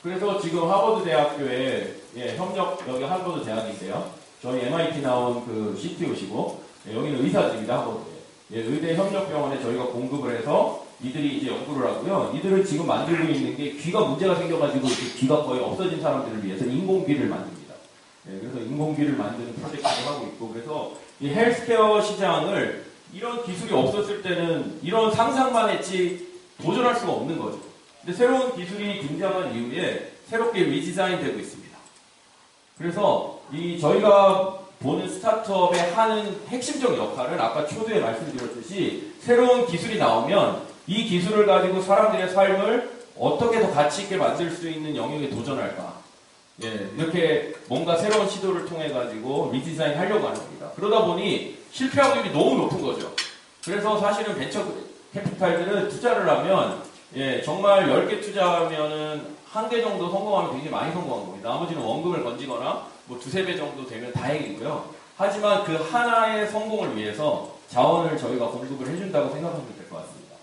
그래서 지금 하버드 대학교에, 예, 협력, 여기 하버드 대학인데요. 저희 MIT 나온 그 CTO시고, 예, 여기는 의사들입니다, 하버드에. 예, 의대 협력병원에 저희가 공급을 해서 이들이 이제 연구를 하고요. 이들은 지금 만들고 있는 게 귀가 문제가 생겨가지고 귀가 거의 없어진 사람들을 위해서 인공귀를 만듭니다. 예, 그래서 인공귀를 만드는 프로젝트를 하고 있고, 그래서 이 헬스케어 시장을 이런 기술이 없었을 때는 이런 상상만 했지 도전할 수가 없는 거죠. 근데 새로운 기술이 등장한 이후에 새롭게 리디자인 되고 있습니다. 그래서 이 저희가 보는 스타트업의 하는 핵심적 역할은 아까 초두에 말씀드렸듯이 새로운 기술이 나오면 이 기술을 가지고 사람들의 삶을 어떻게 더 가치 있게 만들 수 있는 영역에 도전할까. 예, 이렇게 뭔가 새로운 시도를 통해 가지고 리디자인 하려고 하는 겁니다. 그러다 보니 실패 확률이 너무 높은 거죠. 그래서 사실은 벤처 캐피탈들은 투자를 하면, 예, 정말 10개 투자하면은 1개 정도 성공하면 굉장히 많이 성공한 겁니다. 나머지는 원금을 건지거나 뭐 2~3배 정도 되면 다행이고요. 하지만 그 하나의 성공을 위해서 자원을 저희가 공급을 해준다고 생각하면 될 것 같습니다.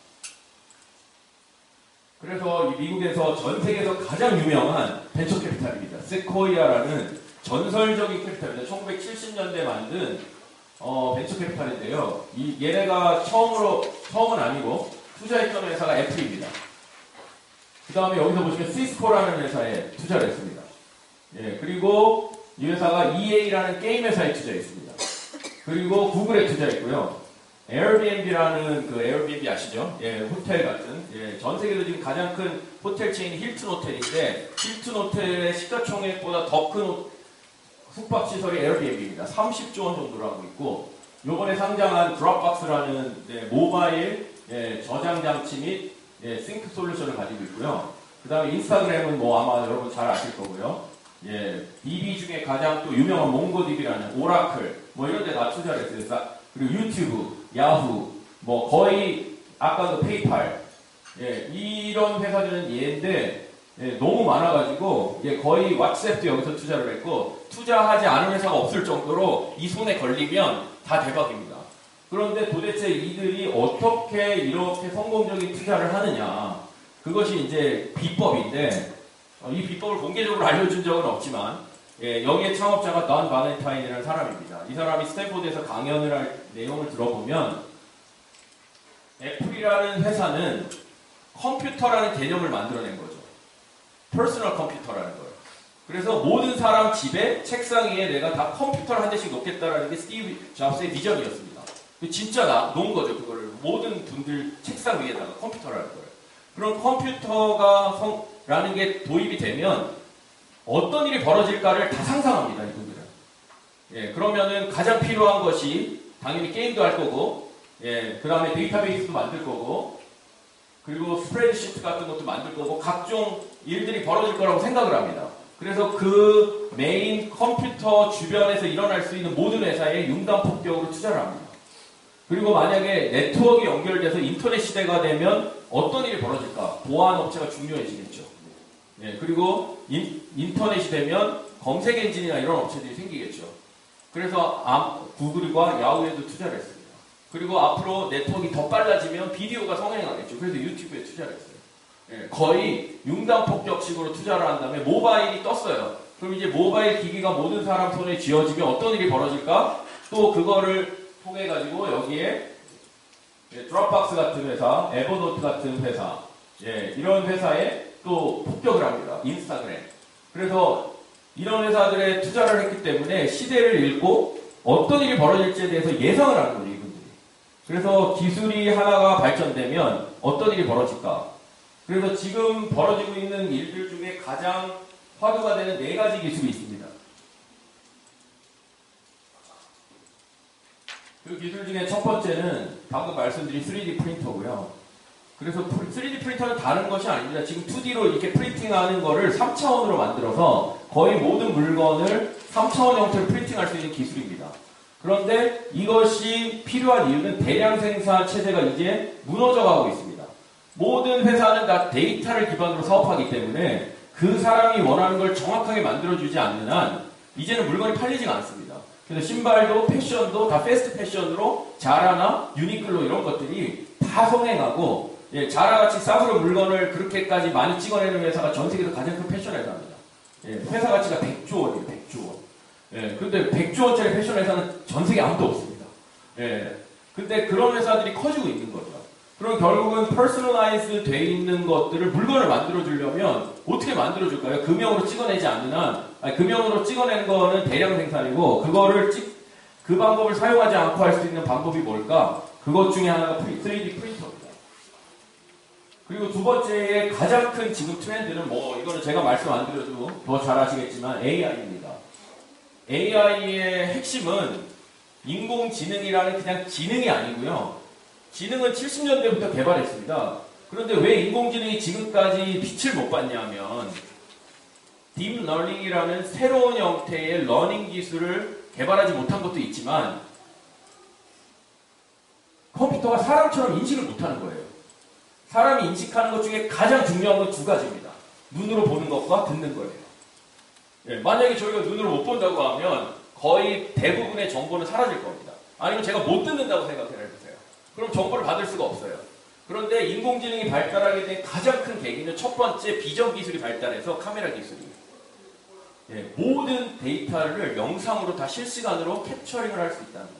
그래서 이 미국에서 전 세계에서 가장 유명한 벤처 캐피탈입니다. 세코이아라는 전설적인 캐피탈입니다. 1970년대 만든 벤처 캐피탈인데요. 얘네가 처음은 아니고 투자했던 회사가 애플입니다. 그 다음에 여기서 보시면 시스코라는 회사에 투자를 했습니다. 예, 그리고 이 회사가 EA라는 게임 회사에 투자했습니다. 그리고 구글에 투자했고요. 에어비앤비라는 그 에어비앤비 아시죠? 예, 호텔 같은, 예, 전 세계에서 지금 가장 큰 호텔 체인이 힐튼 호텔인데, 힐튼 호텔의 시가총액보다 더 큰 숙박시설이 에어비앤비입니다. 30조 원 정도로 하고 있고, 요번에 상장한 드롭박스라는, 예, 모바일, 예, 저장 장치 및, 예, 싱크 솔루션을 가지고 있고요. 그 다음에 인스타그램은 뭐 아마 여러분 잘 아실 거고요. 예, DB 중에 가장 또 유명한 몽고DB라는 오라클, 뭐 이런 데 다 투자를 했어요. 그리고 유튜브, 야후, 뭐 거의 아까 그 페이팔, 예, 이런 회사들은 얘인데, 예, 너무 많아가지고, 예, 거의 왓츠앱도 여기서 투자를 했고, 투자하지 않은 회사가 없을 정도로 이 손에 걸리면 다 대박입니다. 그런데 도대체 이들이 어떻게 이렇게 성공적인 투자를 하느냐, 그것이 이제 비법인데, 이 비법을 공개적으로 알려준 적은 없지만, 예, 여기에 창업자가 던 발렌타인이라는 사람입니다. 이 사람이 스탠포드에서 강연을 할 내용을 들어보면, 애플이라는 회사는 컴퓨터라는 개념을 만들어낸 거죠. 퍼스널 컴퓨터라는 거예요. 그래서 모든 사람 집에 책상 위에 내가 다 컴퓨터를 한 대씩 놓겠다라는 게 스티브 잡스의 비전이었습니다. 진짜 놓은 거죠, 그거를. 모든 분들 책상 위에다가 컴퓨터라는 거예요. 그런 컴퓨터가 라는 게 도입이 되면 어떤 일이 벌어질까를 다 상상합니다, 이분들은. 예, 그러면은 가장 필요한 것이 당연히 게임도 할 거고, 예, 그 다음에 데이터베이스도 만들 거고, 그리고 스프레드시트 같은 것도 만들 거고, 각종 일들이 벌어질 거라고 생각을 합니다. 그래서 그 메인 컴퓨터 주변에서 일어날 수 있는 모든 회사에 융단폭격으로 투자를 합니다. 그리고 만약에 네트워크가 연결돼서 인터넷 시대가 되면 어떤 일이 벌어질까? 보안 업체가 중요해지겠죠. 예, 그리고 인터넷이 되면 검색 엔진이나 이런 업체들이 생기겠죠. 그래서 구글과 야후에도 투자를 했습니다. 그리고 앞으로 네트워크가 더 빨라지면 비디오가 성행하겠죠. 그래서 유튜브에 투자를 했어요. 예, 거의 융단폭격식으로 투자를 한 다음에 모바일이 떴어요. 그럼 이제 모바일 기기가 모든 사람 손에 쥐어지면 어떤 일이 벌어질까? 또 그거를 통해 가지고 여기에, 예, 드롭박스 같은 회사, 에버노트 같은 회사, 예, 이런 회사에 또 폭격을 합니다. 인스타그램. 그래서 이런 회사들에 투자를 했기 때문에 시대를 읽고 어떤 일이 벌어질지에 대해서 예상을 하는 거죠, 이분들이. 그래서 기술이 하나가 발전되면 어떤 일이 벌어질까? 그래서 지금 벌어지고 있는 일들 중에 가장 화두가 되는 4가지 기술이 있습니다. 그 기술 중에 첫 번째는 방금 말씀드린 3D 프린터고요. 그래서 3D 프린터는 다른 것이 아닙니다. 지금 2D로 이렇게 프린팅하는 거를 3차원으로 만들어서 거의 모든 물건을 3차원 형태로 프린팅할 수 있는 기술입니다. 그런데 이것이 필요한 이유는 대량 생산 체제가 이제 무너져 가고 있습니다. 모든 회사는 다 데이터를 기반으로 사업하기 때문에 그 사람이 원하는 걸 정확하게 만들어주지 않는 한 이제는 물건이 팔리지가 않습니다. 그래서 신발도 패션도 다 패스트 패션으로 자라나 유니클로 이런 것들이 다 성행하고 예, 자라같이 싸구려 물건을 그렇게까지 많이 찍어내는 회사가 전 세계에서 가장 큰 패션 회사입니다. 예, 회사 가치가 100조 원이에요. 100조 원. 예, 근데 100조 원짜리 패션 회사는 전 세계에 아무도 없습니다. 예, 근데 그런 회사들이 커지고 있는 거죠. 그럼 결국은 퍼스널라이즈 돼 있는 것들을 물건을 만들어주려면 어떻게 만들어줄까요? 금형으로 찍어내지 않는 한, 아니, 금형으로 찍어내는 거는 대량 생산이고 그 방법을 사용하지 않고 할 수 있는 방법이 뭘까? 그것 중에 하나가 3D 프린터입니다. 그리고 두 번째의 가장 큰 지금 트렌드는 이거는 제가 말씀 안 드려도 더 잘 아시겠지만 AI입니다. AI의 핵심은 인공지능이라는 그냥 지능이 아니고요. 지능은 70년대부터 개발했습니다. 그런데 왜 인공지능이 지금까지 빛을 못 봤냐면 딥러닝이라는 새로운 형태의 러닝 기술을 개발하지 못한 것도 있지만 컴퓨터가 사람처럼 인식을 못하는 거예요. 사람이 인식하는 것 중에 가장 중요한 건 두 가지입니다. 눈으로 보는 것과 듣는 거예요. 예, 만약에 저희가 눈으로 못 본다고 하면 거의 대부분의 정보는 사라질 겁니다. 아니면 제가 못 듣는다고 생각을 해보세요. 그럼 정보를 받을 수가 없어요. 그런데 인공지능이 발달하게 된 가장 큰 계기는 첫 번째 비전 기술이 발달해서 카메라 기술이에요. 예, 모든 데이터를 영상으로 다 실시간으로 캡처링을 할 수 있다는 거죠.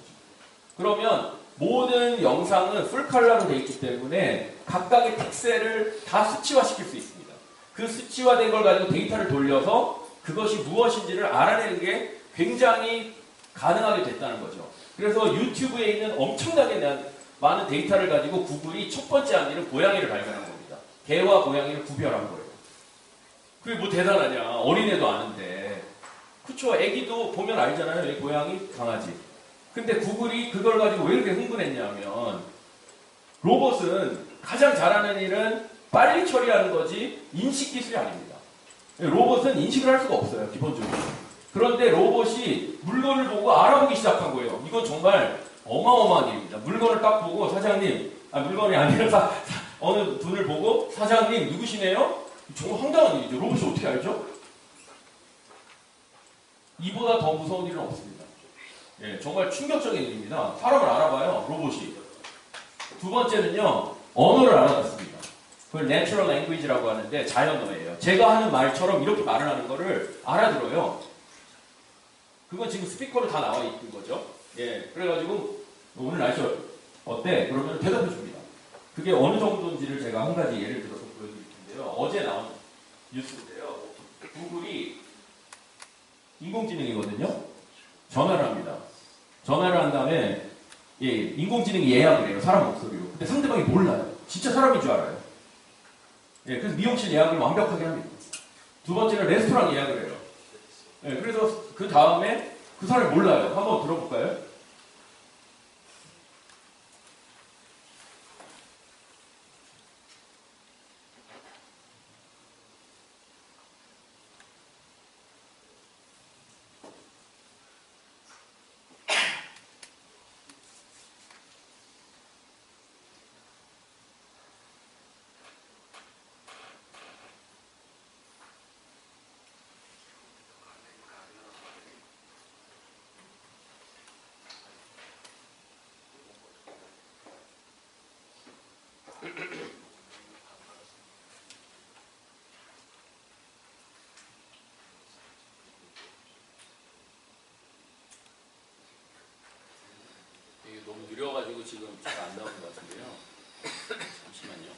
그러면 모든 영상은 풀컬러로 되어 있기 때문에 각각의 픽셀을 다 수치화시킬 수 있습니다. 그 수치화된 걸 가지고 데이터를 돌려서 그것이 무엇인지를 알아내는 게 굉장히 가능하게 됐다는 거죠. 그래서 유튜브에 있는 엄청나게 많은 데이터를 가지고 구글이 첫 번째 한 일은 고양이를 발견한 겁니다. 개와 고양이를 구별한 거예요. 그게 뭐 대단하냐. 어린애도 아는데. 그쵸. 애기도 보면 알잖아요. 고양이, 강아지. 근데 구글이 그걸 가지고 왜 이렇게 흥분했냐면 로봇은 가장 잘하는 일은 빨리 처리하는 거지 인식 기술이 아닙니다. 로봇은 인식을 할 수가 없어요. 기본적으로. 그런데 로봇이 물건을 보고 알아보기 시작한 거예요. 이건 정말 어마어마한 일입니다. 물건을 딱 보고 사장님, 물건이 아니라 어느 분을 보고 사장님 누구시네요? 정말 황당한 일이죠. 로봇이 어떻게 알죠? 이보다 더 무서운 일은 없습니다. 예, 정말 충격적인 일입니다. 사람을 알아봐요, 로봇이. 두 번째는요, 언어를 알아듣습니다. 그걸 Natural Language라고 하는데 자연어예요. 제가 하는 말처럼 이렇게 말을 하는 거를 알아들어요. 그건 지금 스피커로 다 나와 있는 거죠. 예, 그래가지고 오늘 날씨 어때? 그러면 대답해 줍니다. 그게 어느 정도인지를 제가 한 가지 예를 들어서 보여드릴 텐데요. 어제 나온 뉴스인데요. 구글이 인공지능이거든요. 전화를 합니다. 전화를 한 다음에 예, 인공지능이 예약을 해요. 사람 목소리로. 근데 상대방이 몰라요. 진짜 사람인 줄 알아요. 예, 그래서 미용실 예약을 완벽하게 합니다. 두 번째는 레스토랑 예약을 해요. 예, 그래서 그 다음에 그 사람이 몰라요. 한번 들어볼까요? 이게 너무 느려가지고 지금 잘 안 나오는 것 같은데요. 잠시만요.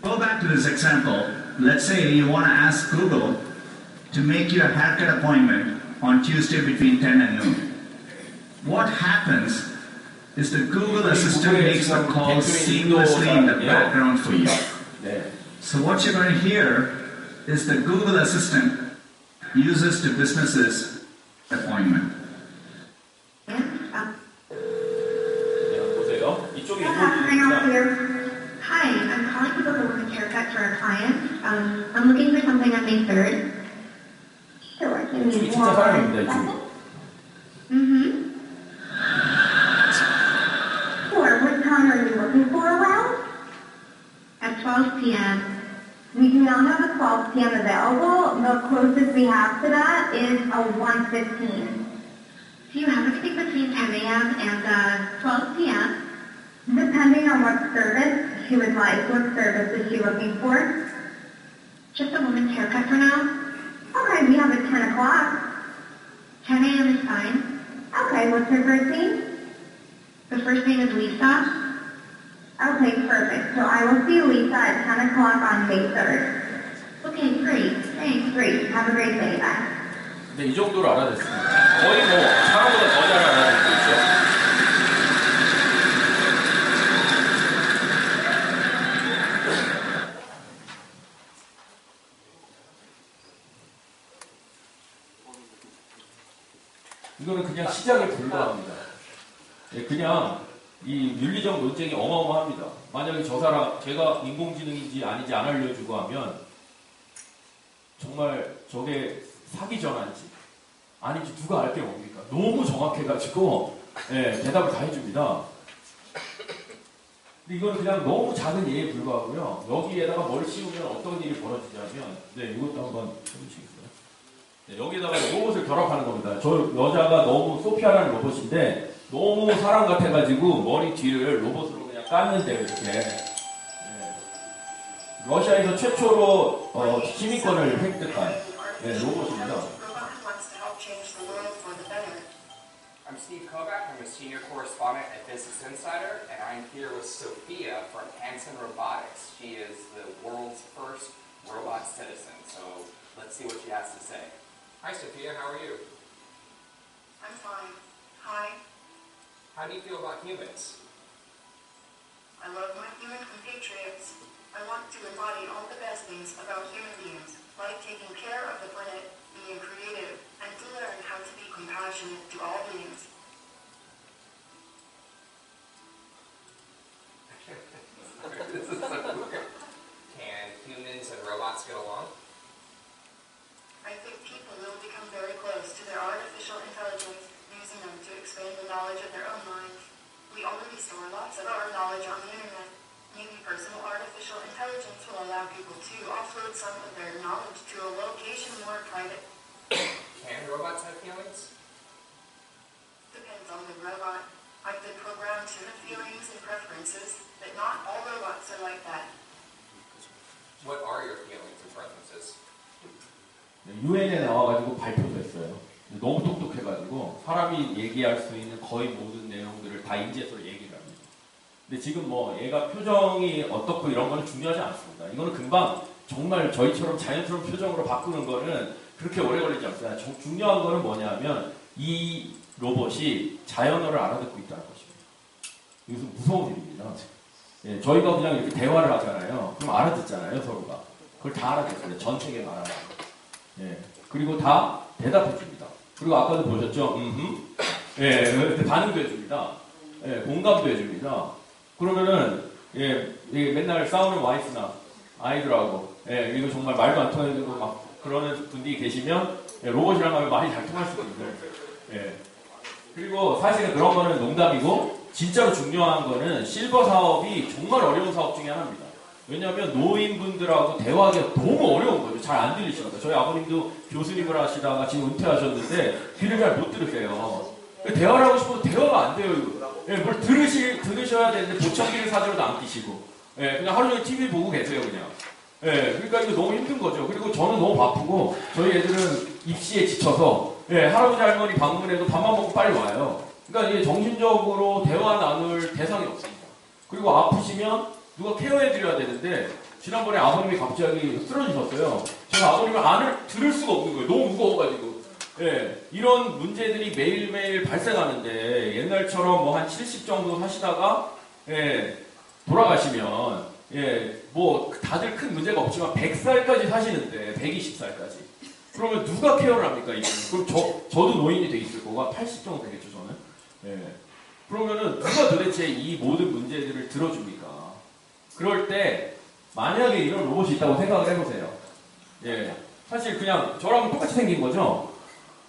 Go back to this example. Let's say you want to ask Google to make you a haircut appointment on Tuesday between 10 and noon. What happens is the Google Assistant makes the call seamlessly in the background for you. So So what you're going to hear is the Google Assistant uses to businesses appointment. 네, 보세요. 이쪽에 Can I help 있는 you? Hi, I'm calling to book a woman's haircut for a client. I'm looking for something on May 3rd. Sure, give 이쪽이 me 진짜 one 사람입니다, 이쪽. second. Mm-hmm. Sure, what time are you looking for around? At 12 p.m. We do not have a 12 p.m. available. The closest we have to that is a 1:15. Do you have anything between 10 a.m. and 12 p.m.? Depending on what service she would like, what service is she looking for? Just a woman's haircut for now? Okay, we have it 10 o'clock. 10 a.m. is fine. Okay, what's her first name? The first name is Lisa. Okay, perfect. So I will see Lisa at 10 o'clock on May 3rd. Okay, great. Thanks, great. Have a great day. Bye. 네, 이 정도로 알아듣습니다. 거의 뭐 사람보다 더 잘 알아듣고 있죠. 이거는 그냥 시작에 불과합니다. 예, 그냥 이 윤리적 논쟁이 어마어마합니다. 만약에 저 사람, 제가 인공지능인지 아닌지 안 알려주고 하면 정말 저게 사기 전화인지 아닌지 누가 알 게 뭡니까? 너무 정확해가지고 예, 대답을 다 해줍니다. 근데 이건 그냥 너무 작은 예에 불과하고요. 여기에다가 뭘 씌우면 어떤 일이 벌어지냐면 네, 이것도 한번 해보시겠어요? 네, 여기에다가 로봇을 결합하는 겁니다. 저 여자가 너무 소피아라는 로봇인데 너무 사람 같아가지고 머리 뒤를 로봇으로 그냥 깠는데요, 이렇게. 네. 러시아에서 최초로 시민권을 획득한 네, 로봇입니다. I'm Steve Kovac. I'm a senior correspondent at Business Insider, and I'm here with Sophia from Hanson Robotics. She is the world's first robot citizen. So let's see what she has to say. Hi, Sophia. How are you? I'm fine. Hi. How do you feel about humans? I love my human compatriots. I want to embody all the best things about human beings, like taking care of the planet, being creative, and to learn how to be compassionate to all beings. This is so weird. Can humans and robots get along? I think people will become very close to their artificial intelligence, using them to expand the knowledge of their own minds. We already store lots of our knowledge on the internet. Maybe personal artificial intelligence will allow people to offload some of their knowledge to a location more private. Can robots have feelings? Depends on the robot. I've been programmed to have feelings and preferences, but not all robots are like that. What are your feelings and preferences? UN에 나와가지고 발표도 했어요. 너무 똑똑해가지고 사람이 얘기할 수 있는 거의 모든 내용들을 다 인지해서 얘기를 합니다. 근데 지금 뭐 얘가 표정이 어떻고 이런 거는 중요하지 않습니다. 이거는 금방 정말 저희처럼 자연스러운 표정으로 바꾸는 거는 그렇게 오래 걸리지 않습니다. 중요한 거는 뭐냐면 이 로봇이 자연어를 알아듣고 있다는 것입니다. 이것은 무서운 일입니다. 예, 저희가 그냥 이렇게 대화를 하잖아요. 그럼 알아듣잖아요, 서로가. 그걸 다 알아듣습니다. 전 세계 말하는. 예, 그리고 다 대답해 줍니다. 그리고 아까도 보셨죠? 예, 반응도 해줍니다. 예, 공감도 해줍니다. 그러면은, 예, 맨날 싸우는 와이프나 아이들하고, 예, 이거 정말 말도 안 통하는 막 그러는 분들이 계시면, 예, 로봇이랑 하면 말이 잘 통할 수도 있어요. 예. 그리고 사실은 그런 거는 농담이고, 진짜로 중요한 거는 실버 사업이 정말 어려운 사업 중에 하나입니다. 왜냐하면 노인분들하고 대화하기가 너무 어려운 거죠. 잘 안 들리시니까. 저희 아버님도 교수님을 하시다가 지금 은퇴하셨는데 귀를 잘 못 들으세요. 대화를 하고 싶어도 대화가 안 돼요. 예, 뭘 들으셔야 되는데 보청기를 사주로도 안 끼시고, 예, 그냥 하루 종일 TV 보고 계세요, 그냥. 예, 그러니까 이거 너무 힘든 거죠. 그리고 저는 너무 바쁘고 저희 애들은 입시에 지쳐서 예, 할아버지 할머니 방문해도 밥만 먹고 빨리 와요. 그러니까 이게 정신적으로 대화 나눌 대상이 없습니다. 그리고 아프시면 누가 케어해드려야 되는데 지난번에 아버님이 갑자기 쓰러지셨어요. 제가 아버님을 들을 수가 없는 거예요. 너무 무거워가지고. 예, 이런 문제들이 매일매일 발생하는데 옛날처럼 뭐 한 70 정도 사시다가 예, 돌아가시면 예, 뭐 다들 큰 문제가 없지만 100살까지 사시는데 120살까지 그러면 누가 케어를 합니까 이분? 그럼 저도 노인이 돼 있을 거가 80 정도 되겠죠 저는. 예. 그러면은 누가 도대체 이 모든 문제들을 들어줍니까? 그럴 때 만약에 이런 로봇이 있다고 생각을 해보세요. 예, 사실 그냥 저랑 똑같이 생긴 거죠.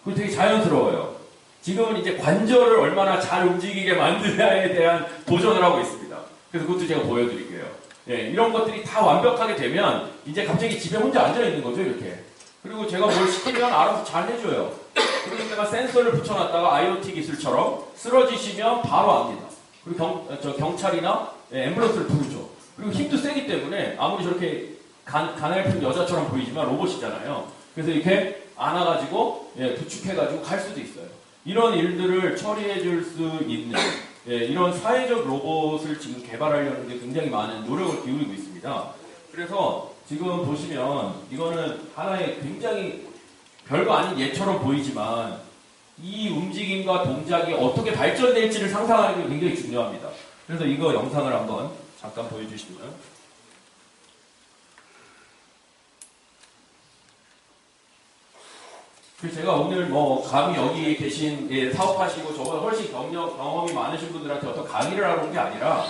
그리고 되게 자연스러워요. 지금은 이제 관절을 얼마나 잘 움직이게 만드냐에 대한 도전을 하고 있습니다. 그래서 그것도 제가 보여드릴게요. 예, 이런 것들이 다 완벽하게 되면 이제 갑자기 집에 혼자 앉아 있는 거죠 이렇게. 그리고 제가 뭘 시키면 알아서 잘 해줘요. 그리고 내가 센서를 붙여놨다가 IoT 기술처럼 쓰러지시면 바로 압니다. 그리고 경찰이나 앰뷸런스를 부르죠. 그리고 힘도 세기 때문에 아무리 저렇게 가냘픈 여자처럼 보이지만 로봇이잖아요. 그래서 이렇게 안아가지고 부축해가지고 갈 수도 있어요. 이런 일들을 처리해줄 수 있는 이런 사회적 로봇을 지금 개발하려는 게 굉장히 많은 노력을 기울이고 있습니다. 그래서 지금 보시면 이거는 하나의 굉장히 별거 아닌 예처럼 보이지만 이 움직임과 동작이 어떻게 발전될지를 상상하는 게 굉장히 중요합니다. 그래서 이거 영상을 한번 잠깐 보여주시면 제가 오늘 뭐 감히 여기 계신 사업하시고 저보다 훨씬 경험이 많으신 분들한테 어떤 강의를 하러 온 게 아니라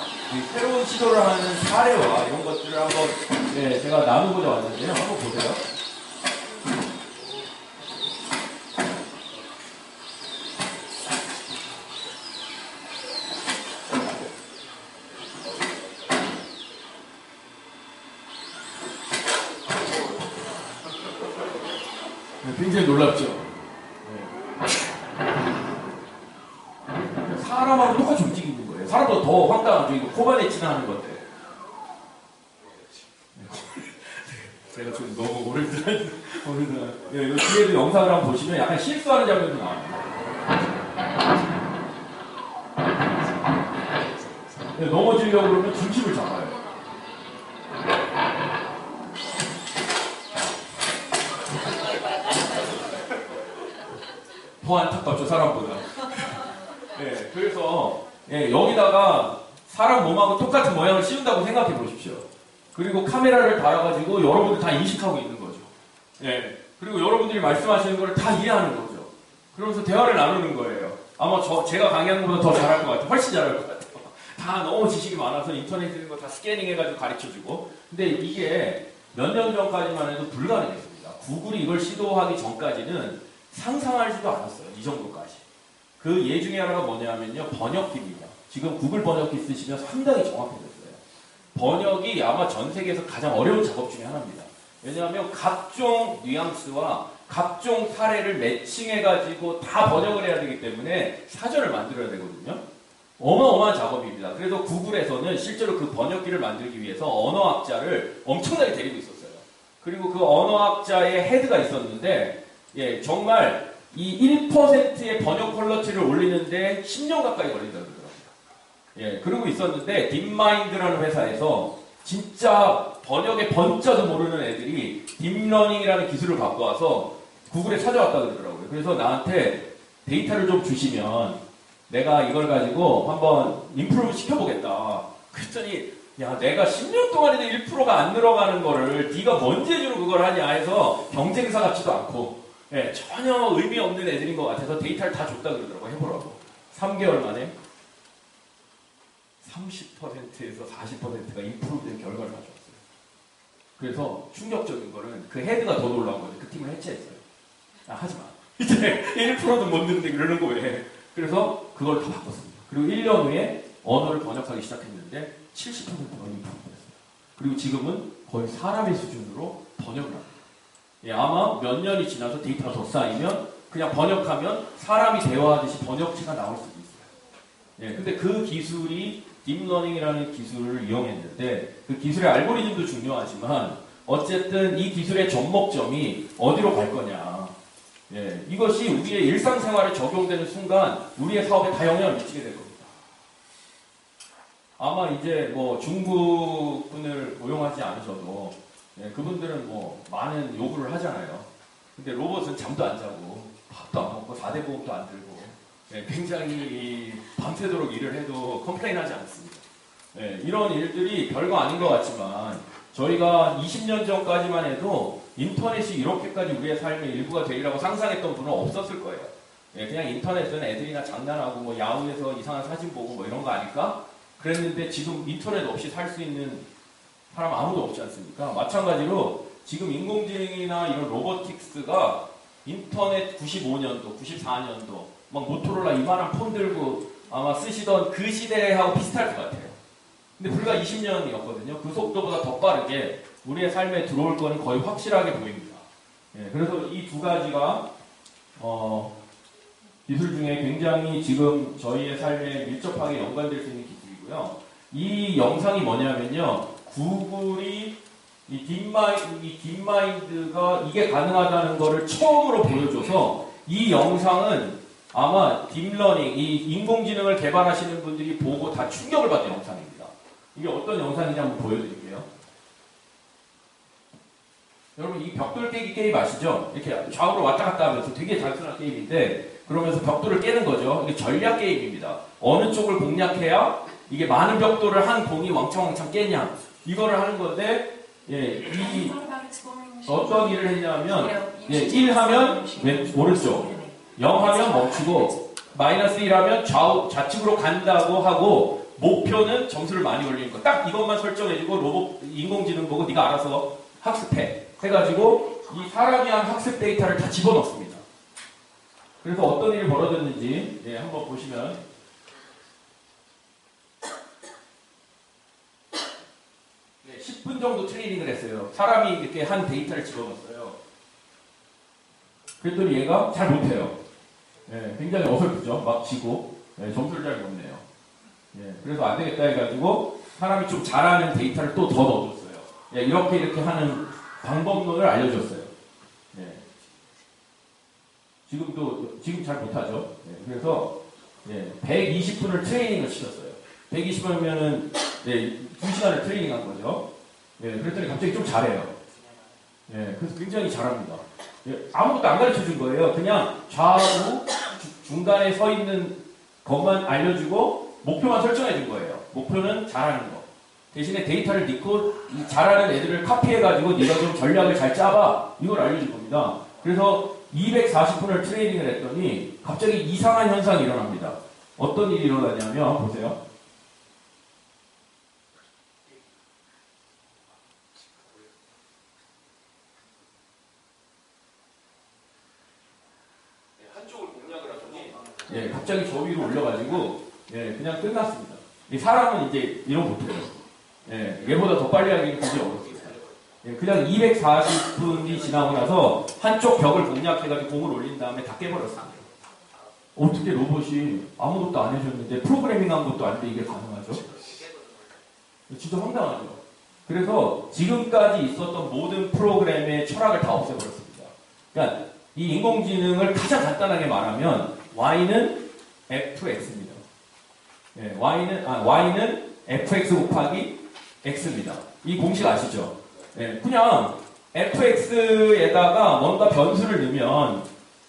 새로운 시도를 하는 사례와 이런 것들을 한번 제가 나누고자 왔는데요. 한번 보세요. 굉장히 놀랍죠? 사람하고 똑같이 움직이는 거예요. 사람보다 더 황당하죠. 이거 코바네 지나하는 건데. 제가 좀 너무 오늘들 이거 뒤에도 영상을 한번 보시면 약간 실수하는 장면도 나와요. 넘어지려고 그러면 중심을 잡아요. 더 안타깝죠, 사람보다. 그래서 여기다가 사람 몸하고 똑같은 모양을 씌운다고 생각해 보십시오. 그리고 카메라를 달아가지고 여러분들 다 인식하고 있는 거죠. 그리고 여러분들이 말씀하시는 걸 다 이해하는 거죠. 그러면서 대화를 나누는 거예요. 아마 제가 강의하는 것보다 더 잘할 것 같아요. 훨씬 잘할 것 같아요. 다 너무 지식이 많아서 인터넷에 있는 거 다 스캐닝해가지고 가르쳐주고. 근데 이게 몇 년 전까지만 해도 불가능했습니다. 구글이 이걸 시도하기 전까지는 상상하지도 않았어요. 이 정도까지. 그 예 중에 하나가 뭐냐면요. 번역기입니다. 지금 구글 번역기 쓰시면 상당히 정확해졌어요. 번역이 아마 전 세계에서 가장 어려운 작업 중에 하나입니다. 왜냐하면 각종 뉘앙스와 각종 사례를 매칭해가지고 다 번역을 해야 되기 때문에 사전을 만들어야 되거든요. 어마어마한 작업입니다. 그래서 구글에서는 실제로 그 번역기를 만들기 위해서 언어학자를 엄청나게 데리고 있었어요. 그리고 그 언어학자의 헤드가 있었는데 정말 이 1%의 번역 퀄러티를 올리는데 10년 가까이 걸린다고 그러더라고요. 그러고 있었는데 딥마인드라는 회사에서 진짜 번역의 번자도 모르는 애들이 딥러닝이라는 기술을 갖고 와서 구글에 찾아왔다 그러더라고요. 그래서 나한테 데이터를 좀 주시면 내가 이걸 가지고 한번 임프루브 시켜보겠다. 그랬더니 야 내가 10년 동안 해도 1%가 안 늘어가는 거를 네가 뭔 재주로 그걸 하냐 해서 경쟁사 같지도 않고 전혀 의미 없는 애들인 것 같아서 데이터를 다 줬다 그러더라고. 해보라고. 3개월 만에 30%에서 40%가 임프루브된 결과를 가져왔어요. 그래서 충격적인 거는 그 헤드가 더 놀라운 거죠. 그 팀을 해체했어요. 하지마. 이제 1%도 못 넣는데 그러는 거예요. 그래서 그걸 다 바꿨습니다. 그리고 1년 후에 언어를 번역하기 시작했는데 70%가 임프루브 됐어요. 그리고 지금은 거의 사람의 수준으로 번역을 합니다. 아마 몇 년이 지나서 데이터가 더 쌓이면 그냥 번역하면 사람이 대화하듯이 번역체가 나올 수도 있어요. 근데 그 기술이 딥러닝이라는 기술을 이용했는데 그 기술의 알고리즘도 중요하지만 어쨌든 이 기술의 접목점이 어디로 갈 거냐. 이것이 우리의 일상생활에 적용되는 순간 우리의 사업에 다 영향을 미치게 될 겁니다. 아마 이제 뭐 중국 분을 고용하지 않으셔도 그분들은 뭐 많은 요구를 하잖아요. 근데 로봇은 잠도 안 자고 밥도 안 먹고 4대 보험도 안 들고 굉장히 밤새도록 일을 해도 컴플레인 하지 않습니다. 예, 이런 일들이 별거 아닌 것 같지만 저희가 20년 전까지만 해도 인터넷이 이렇게까지 우리의 삶의 일부가 되리라고 상상했던 분은 없었을 거예요. 예, 그냥 인터넷은 애들이나 장난하고 뭐 야후에서 이상한 사진 보고 뭐 이런 거 아닐까? 그랬는데 지금 인터넷 없이 살 수 있는 사람 아무도 없지 않습니까? 마찬가지로 지금 인공지능이나 이런 로보틱스가 인터넷 95년도, 94년도 막 모토로라 이만한 폰 들고 아마 쓰시던 그 시대하고 비슷할 것 같아요. 근데 불과 20년이었거든요. 그 속도보다 더 빠르게 우리의 삶에 들어올 거는 거의 확실하게 보입니다. 예, 그래서 이 두 가지가 기술 중에 굉장히 지금 저희의 삶에 밀접하게 연관될 수 있는 기술이고요. 이 영상이 뭐냐면요. 구글이 이 딥마인드가 이게 가능하다는 것을 처음으로 보여줘서 이 영상은 아마 딥러닝, 이 인공지능을 개발하시는 분들이 보고 다 충격을 받은 영상입니다. 이게 어떤 영상인지 한번 보여드릴게요. 여러분 이 벽돌 깨기 게임 아시죠? 이렇게 좌우로 왔다 갔다 하면서 되게 단순한 게임인데 그러면서 벽돌을 깨는 거죠. 이게 전략 게임입니다. 어느 쪽을 공략해야 이게 많은 벽돌을 한 공이 왕창왕창 깨냐 이거를 하는 건데 예, 이 어떤 일을 했냐면 예, 1 하면 오른쪽 0 하면 멈추고 마이너스 1 하면 좌측으로 간다고 하고 목표는 점수를 많이 올리는 거. 딱 이것만 설정해주고 로봇 인공지능 보고 네가 알아서 학습해 해가지고 이 사람이 한 학습 데이터를 다 집어넣습니다. 그래서 어떤 일이 벌어졌는지 예, 한번 보시면 네, 10분 정도 트레이닝을 했어요. 사람이 이렇게 한 데이터를 집어넣었어요. 그랬더니 얘가 잘 못해요. 예, 굉장히 어설프죠. 막 지고 예, 점수를 잘 못 내요. 예, 그래서 안 되겠다 해가지고 사람이 좀 잘하는 데이터를 또 더 넣어줬어요. 예, 이렇게 하는 방법론을 알려줬어요. 예. 지금 잘 못하죠. 예, 그래서 예, 120분을 트레이닝을 시켰어요. 120분이면은 예, 2시간을 트레이닝한 거죠. 예, 그랬더니 갑자기 좀 잘해요. 예, 그래서 굉장히 잘합니다. 예, 아무것도 안 가르쳐 준 거예요. 그냥 좌우 중간에 서 있는 것만 알려주고 목표만 설정해 준 거예요. 목표는 잘하는 거. 대신에 데이터를 넣고 이 잘하는 애들을 카피해가지고 네가 좀 전략을 잘 짜봐. 이걸 알려줄 겁니다. 그래서 240분을 트레이닝을 했더니 갑자기 이상한 현상이 일어납니다. 어떤 일이 일어나냐면 보세요. 한쪽을 공략을 하더니 예, 갑자기 저 위로 올려가지고 예, 그냥 끝났습니다. 이 사람은 이제 이런 못해요. 예, 얘보다 더 빨리 하기는 굉장히 어렵습니다. 예, 그냥 240분이 지나고 나서 한쪽 벽을 공략해가지고 공을 올린 다음에 다 깨버렸습니다. 어떻게 로봇이 아무것도 안 해줬는데 프로그래밍 한 것도 아닌데 이게 가능하죠? 진짜 황당하죠. 그래서 지금까지 있었던 모든 프로그램의 철학을 다 없애버렸습니다. 그러니까 이 인공지능을 가장 간단하게 말하면 Y는 FX입니다. 예, Y는 FX 곱하기 X입니다. 이 공식 아시죠? 예, 그냥 FX에다가 뭔가 변수를 넣으면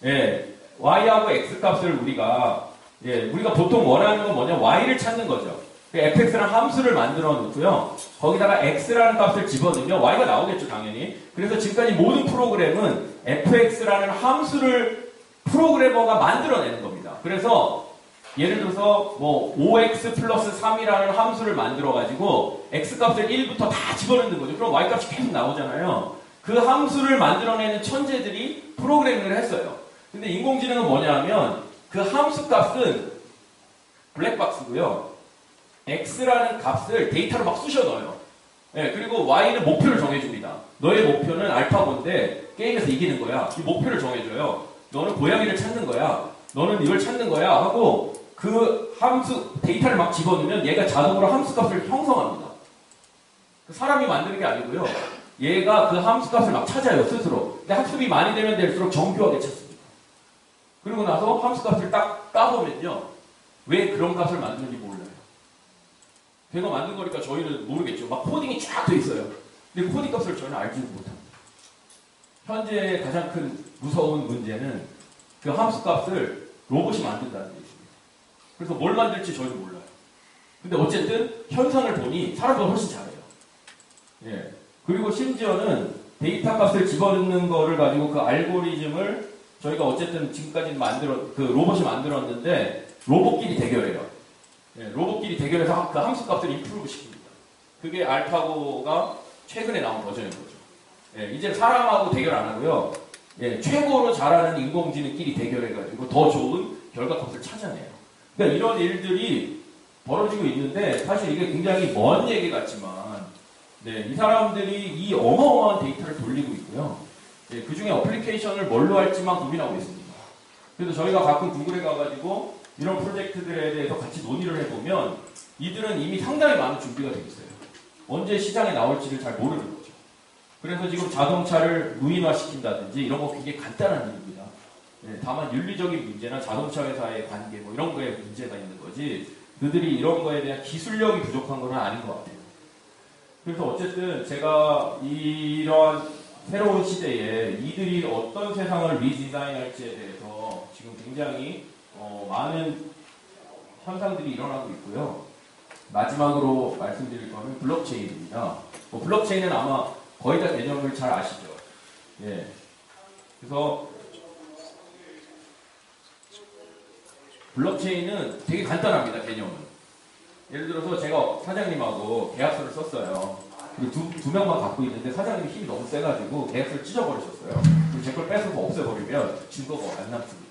예, Y하고 X 값을 우리가 보통 원하는 건 뭐냐? Y를 찾는 거죠. fx라는 함수를 만들어 놓고요. 거기다가 x라는 값을 집어넣으면 y가 나오겠죠, 당연히. 그래서 지금까지 모든 프로그램은 fx라는 함수를 프로그래머가 만들어내는 겁니다. 그래서 예를 들어서 뭐 5x 플러스 3이라는 함수를 만들어가지고 x 값을 1부터 다 집어넣는 거죠. 그럼 y 값이 계속 나오잖아요. 그 함수를 만들어내는 천재들이 프로그래밍을 했어요. 근데 인공지능은 뭐냐면 그 함수 값은 블랙박스고요. x라는 값을 데이터로 막 쑤셔 넣어요. 네, 그리고 y는 목표를 정해줍니다. 너의 목표는 알파고인데 게임에서 이기는 거야. 이 목표를 정해줘요. 너는 고양이를 찾는 거야. 너는 이걸 찾는 거야. 하고 그 함수 데이터를 막 집어넣으면 얘가 자동으로 함수 값을 형성합니다. 사람이 만드는 게 아니고요. 얘가 그 함수 값을 막 찾아요, 스스로. 근데 학습이 많이 되면 될수록 정교하게 찾습니다. 그리고 나서 함수 값을 딱 까보면요. 왜 그런 값을 만드는지 몰라요. 걔가 만든 거니까 저희는 모르겠죠. 막 코딩이 쫙 돼 있어요. 근데 코딩 값을 저희는 알지도 못합니다. 현재 가장 큰 무서운 문제는 그 함수 값을 로봇이 만든다는 게 있습니다. 그래서 뭘 만들지 저희는 몰라요. 근데 어쨌든 현상을 보니 사람보다 훨씬 잘해요. 예. 그리고 심지어는 데이터 값을 집어넣는 거를 가지고 그 알고리즘을 저희가 어쨌든 지금까지 그 로봇이 만들었는데 로봇끼리 대결해요. 예, 로봇끼리 대결해서 그 함수 값을 임프루브 시킵니다. 그게 알파고가 최근에 나온 버전인 거죠. 예, 이제 사람하고 대결 안 하고요. 예, 최고로 잘하는 인공지능끼리 대결해가지고 더 좋은 결과값을 찾아내요. 그러니까 이런 일들이 벌어지고 있는데 사실 이게 굉장히 먼 얘기 같지만 네, 이 사람들이 이 어마어마한 데이터를 돌리고 있고요. 예, 그 중에 어플리케이션을 뭘로 할지만 고민하고 있습니다. 그래서 저희가 가끔 구글에 가가지고 이런 프로젝트들에 대해서 같이 논의를 해보면 이들은 이미 상당히 많은 준비가 되어 있어요. 언제 시장에 나올지를 잘 모르는 거죠. 그래서 지금 자동차를 무인화시킨다든지 이런 거 굉장히 간단한 일입니다. 예, 다만 윤리적인 문제나 자동차 회사의 관계 뭐 이런 거에 문제가 있는 거지 그들이 이런 거에 대한 기술력이 부족한 건 아닌 것 같아요. 그래서 어쨌든 제가 이러한 새로운 시대에 이들이 어떤 세상을 리디자인할지에 대해서 지금 굉장히 많은 현상들이 일어나고 있고요. 마지막으로 말씀드릴 거는 블록체인입니다. 블록체인은 아마 거의 다 개념을 잘 아시죠. 예. 그래서 블록체인은 되게 간단합니다. 개념은. 예를 들어서 제가 사장님하고 계약서를 썼어요. 그리고 두 명만 갖고 있는데 사장님이 힘이 너무 세가지고 계약서를 찢어버리셨어요. 그리고 제 걸 뺏어서 없애버리면 증거가 안 남습니다.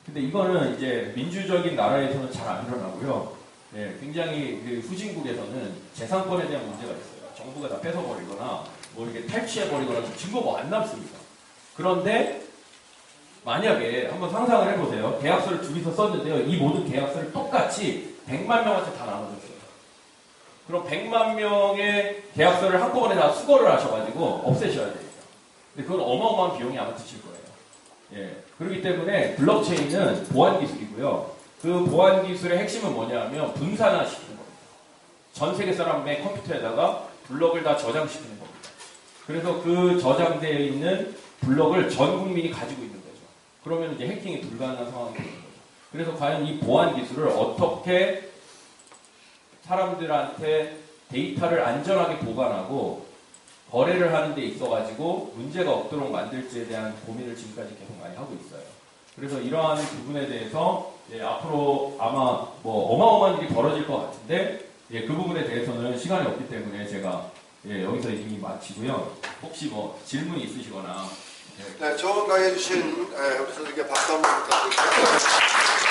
근데 이거는 이제 민주적인 나라에서는 잘 안 일어나고요. 예, 굉장히 그 후진국에서는 재산권에 대한 문제가 있어요. 정부가 다 뺏어버리거나 뭐 이렇게 탈취해버리거나 증거가 안 남습니다. 그런데 만약에 한번 상상을 해보세요. 계약서를 둘이서 썼는데요. 이 모든 계약서를 똑같이 100만 명한테 다 나눠줬어요. 그럼 100만 명의 계약서를 한꺼번에 다 수거를 하셔가지고 없애셔야 됩니다. 근데 그건 어마어마한 비용이 아마 드실 거예요. 예. 그렇기 때문에 블록체인은 보안 기술이고요. 그 보안 기술의 핵심은 뭐냐면 분산화시키는 겁니다. 전 세계 사람의 컴퓨터에다가 블록을 다 저장시키는 겁니다. 그래서 그 저장되어 있는 블록을 전 국민이 가지고 있는 거죠. 그러면 이제 해킹이 불가능한 상황이 되는 거죠. 그래서 과연 이 보안 기술을 어떻게 사람들한테 데이터를 안전하게 보관하고 거래를 하는 데 있어가지고 문제가 없도록 만들지에 대한 고민을 지금까지 계속 많이 하고 있어요. 그래서 이러한 부분에 대해서 앞으로 아마 뭐 어마어마한 일이 벌어질 것 같은데 그 부분에 대해서는 시간이 없기 때문에 제가 여기서 이미 마치고요. 혹시 뭐 질문이 있으시거나 네, 좋은 강의 해주신 우리 선생님께 박수 한번 부탁드립니다.